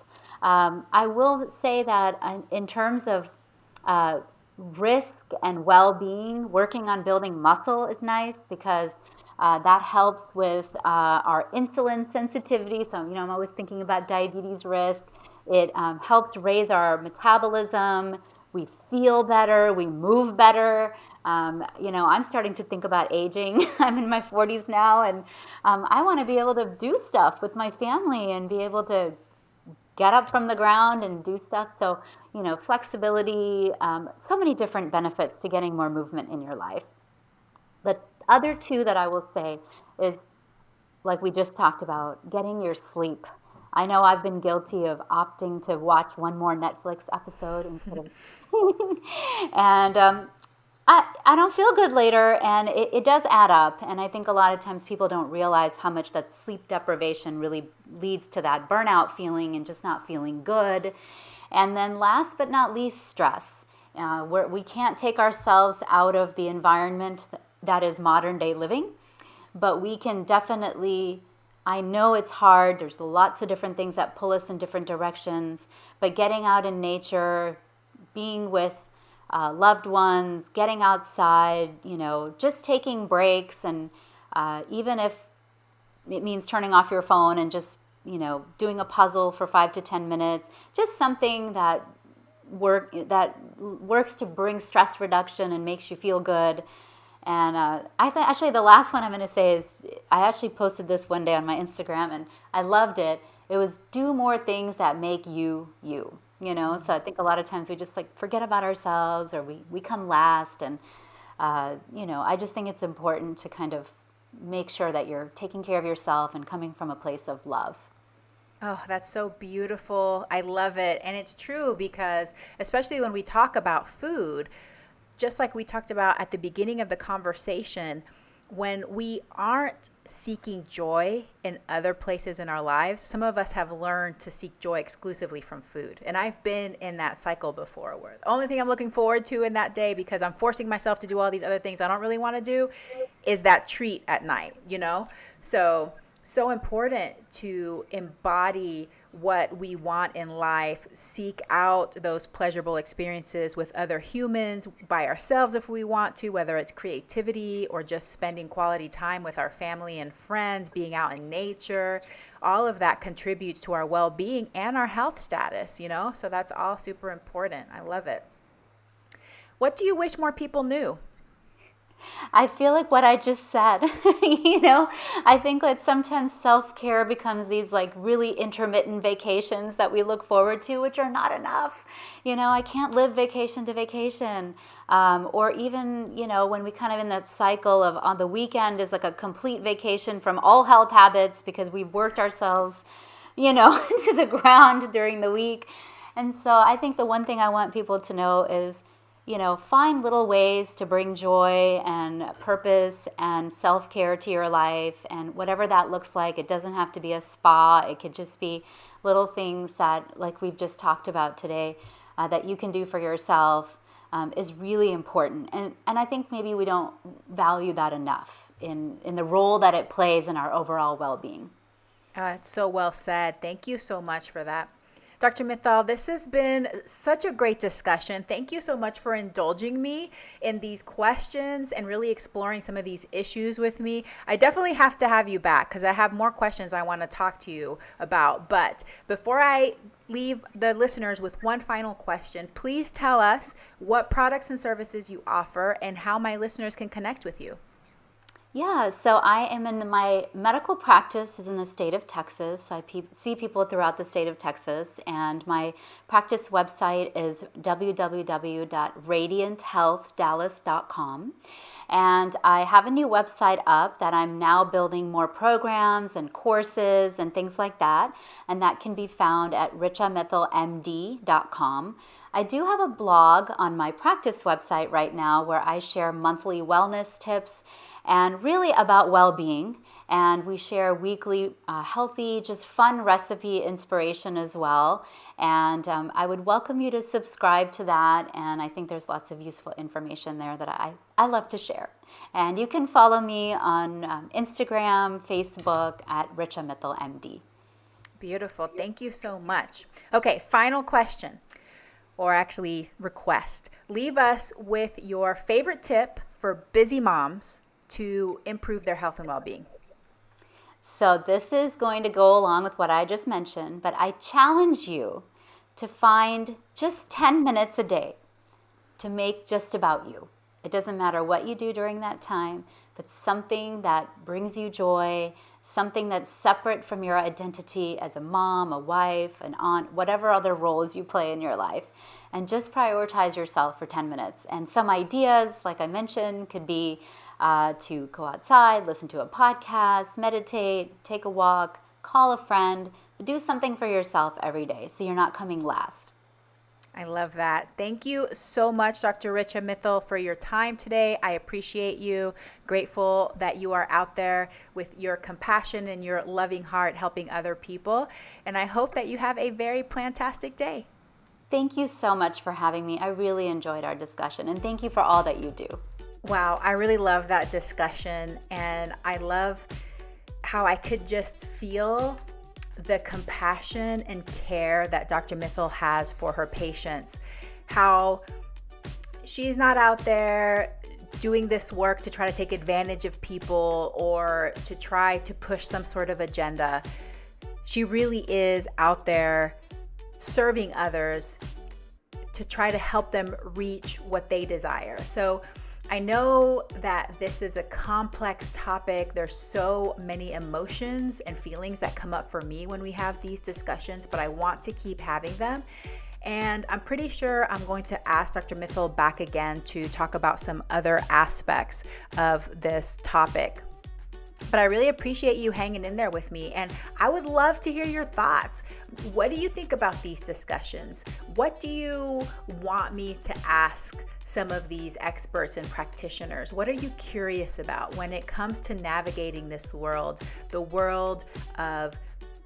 I will say that in terms of risk and well-being, working on building muscle is nice, because that helps with our insulin sensitivity. So, I'm always thinking about diabetes risk. It helps raise our metabolism. We feel better. We move better. I'm starting to think about aging. I'm in my 40s now, and I want to be able to do stuff with my family and be able to get up from the ground and do stuff. So, flexibility, so many different benefits to getting more movement in your life. The other two that I will say is, like we just talked about, getting your sleep. I know I've been guilty of opting to watch one more Netflix episode instead of and I don't feel good later, and it does add up. And I think a lot of times people don't realize how much that sleep deprivation really leads to that burnout feeling and just not feeling good. And then last but not least, stress. We can't take ourselves out of the environment that is modern day living, but we can definitely, I know it's hard, there's lots of different things that pull us in different directions, but getting out in nature, being with loved ones, getting outside, just taking breaks, and even if it means turning off your phone and just, doing a puzzle for 5 to 10 minutes, just something that works to bring stress reduction and makes you feel good. And actually the last one I'm going to say is, I actually posted this one day on my Instagram and I loved it. It was, do more things that make you, you. So I think a lot of times we just forget about ourselves, or we come last. And, I just think it's important to kind of make sure that you're taking care of yourself and coming from a place of love. Oh, that's so beautiful. I love it. And it's true because, especially when we talk about food, just like we talked about at the beginning of the conversation, when we aren't seeking joy in other places in our lives, some of us have learned to seek joy exclusively from food. And I've been in that cycle before, where the only thing I'm looking forward to in that day, because I'm forcing myself to do all these other things I don't really want to do, is that treat at night, So important to embody what we want in life, seek out those pleasurable experiences with other humans, by ourselves if we want to, whether it's creativity or just spending quality time with our family and friends, being out in nature. All of that contributes to our well-being and our health status, So that's all super important. I love it. What do you wish more people knew? I feel like what I just said, I think that sometimes self-care becomes these really intermittent vacations that we look forward to, which are not enough. I can't live vacation to vacation. Or even, when we kind of in that cycle of on the weekend is like a complete vacation from all health habits because we've worked ourselves, to the ground during the week. And so I think the one thing I want people to know is, find little ways to bring joy and purpose and self-care to your life, and whatever that looks like. It doesn't have to be a spa. It could just be little things that, like we've just talked about today, that you can do for yourself is really important. And I think maybe we don't value that enough in the role that it plays in our overall well-being. It's so well said. Thank you so much for that. Dr. Mittal, this has been such a great discussion. Thank you so much for indulging me in these questions and really exploring some of these issues with me. I definitely have to have you back because I have more questions I want to talk to you about. But before I leave the listeners with one final question, please tell us what products and services you offer and how my listeners can connect with you. Yeah, so I am my medical practice is in the state of Texas. I see people throughout the state of Texas, and my practice website is www.radianthealthdallas.com. And I have a new website up that I'm now building more programs and courses and things like that, and that can be found at richamittalmd.com. I do have a blog on my practice website right now where I share monthly wellness tips and really about well-being. And we share weekly healthy, just fun recipe inspiration as well. And I would welcome you to subscribe to that. And I think there's lots of useful information there that I love to share. And you can follow me on Instagram, Facebook at Richa Mittal MD. Beautiful. Thank you so much. Okay, final question, or actually request. Leave us with your favorite tip for busy moms to improve their health and well-being. So this is going to go along with what I just mentioned, but I challenge you to find just 10 minutes a day to make just about you. It doesn't matter what you do during that time, but something that brings you joy, something that's separate from your identity as a mom, a wife, an aunt, whatever other roles you play in your life. And just prioritize yourself for 10 minutes. And some ideas, like I mentioned, could be to go outside, listen to a podcast, meditate, take a walk, call a friend, do something for yourself every day so you're not coming last. I love that. Thank you so much, Dr. Richa Mittal, for your time today. I appreciate you. Grateful that you are out there with your compassion and your loving heart helping other people. And I hope that you have a very plantastic day. Thank you so much for having me. I really enjoyed our discussion, and thank you for all that you do. Wow, I really love that discussion, and I love how I could just feel the compassion and care that Dr. Mittal has for her patients, how she's not out there doing this work to try to take advantage of people or to try to push some sort of agenda. She really is out there serving others to try to help them reach what they desire. So I know that this is a complex topic. There's so many emotions and feelings that come up for me when we have these discussions, but I want to keep having them. And I'm pretty sure I'm going to ask Dr. Mittal back again to talk about some other aspects of this topic. But I really appreciate you hanging in there with me, and I would love to hear your thoughts. What do you think about these discussions? What do you want me to ask some of these experts and practitioners? What are you curious about when it comes to navigating this world, the world of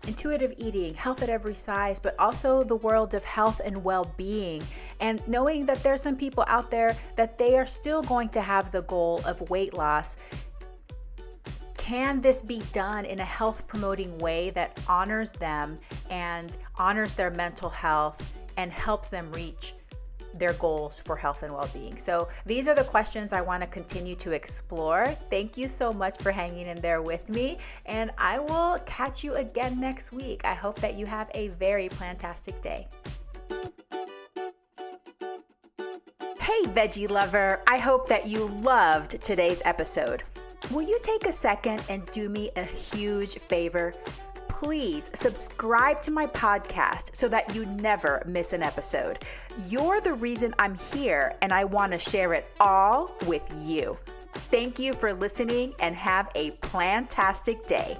intuitive eating, health at every size, but also the world of health and well-being, and knowing that there's some people out there that they are still going to have the goal of weight loss. Can this be done in a health promoting way that honors them and honors their mental health and helps them reach their goals for health and well-being? So these are the questions I want to continue to explore. Thank you so much for hanging in there with me, and I will catch you again next week. I hope that you have a very plantastic day. Hey, veggie lover, I hope that you loved today's episode. Will you take a second and do me a huge favor? Please subscribe to my podcast so that you never miss an episode. You're the reason I'm here, and I want to share it all with you. Thank you for listening, and have a plantastic day.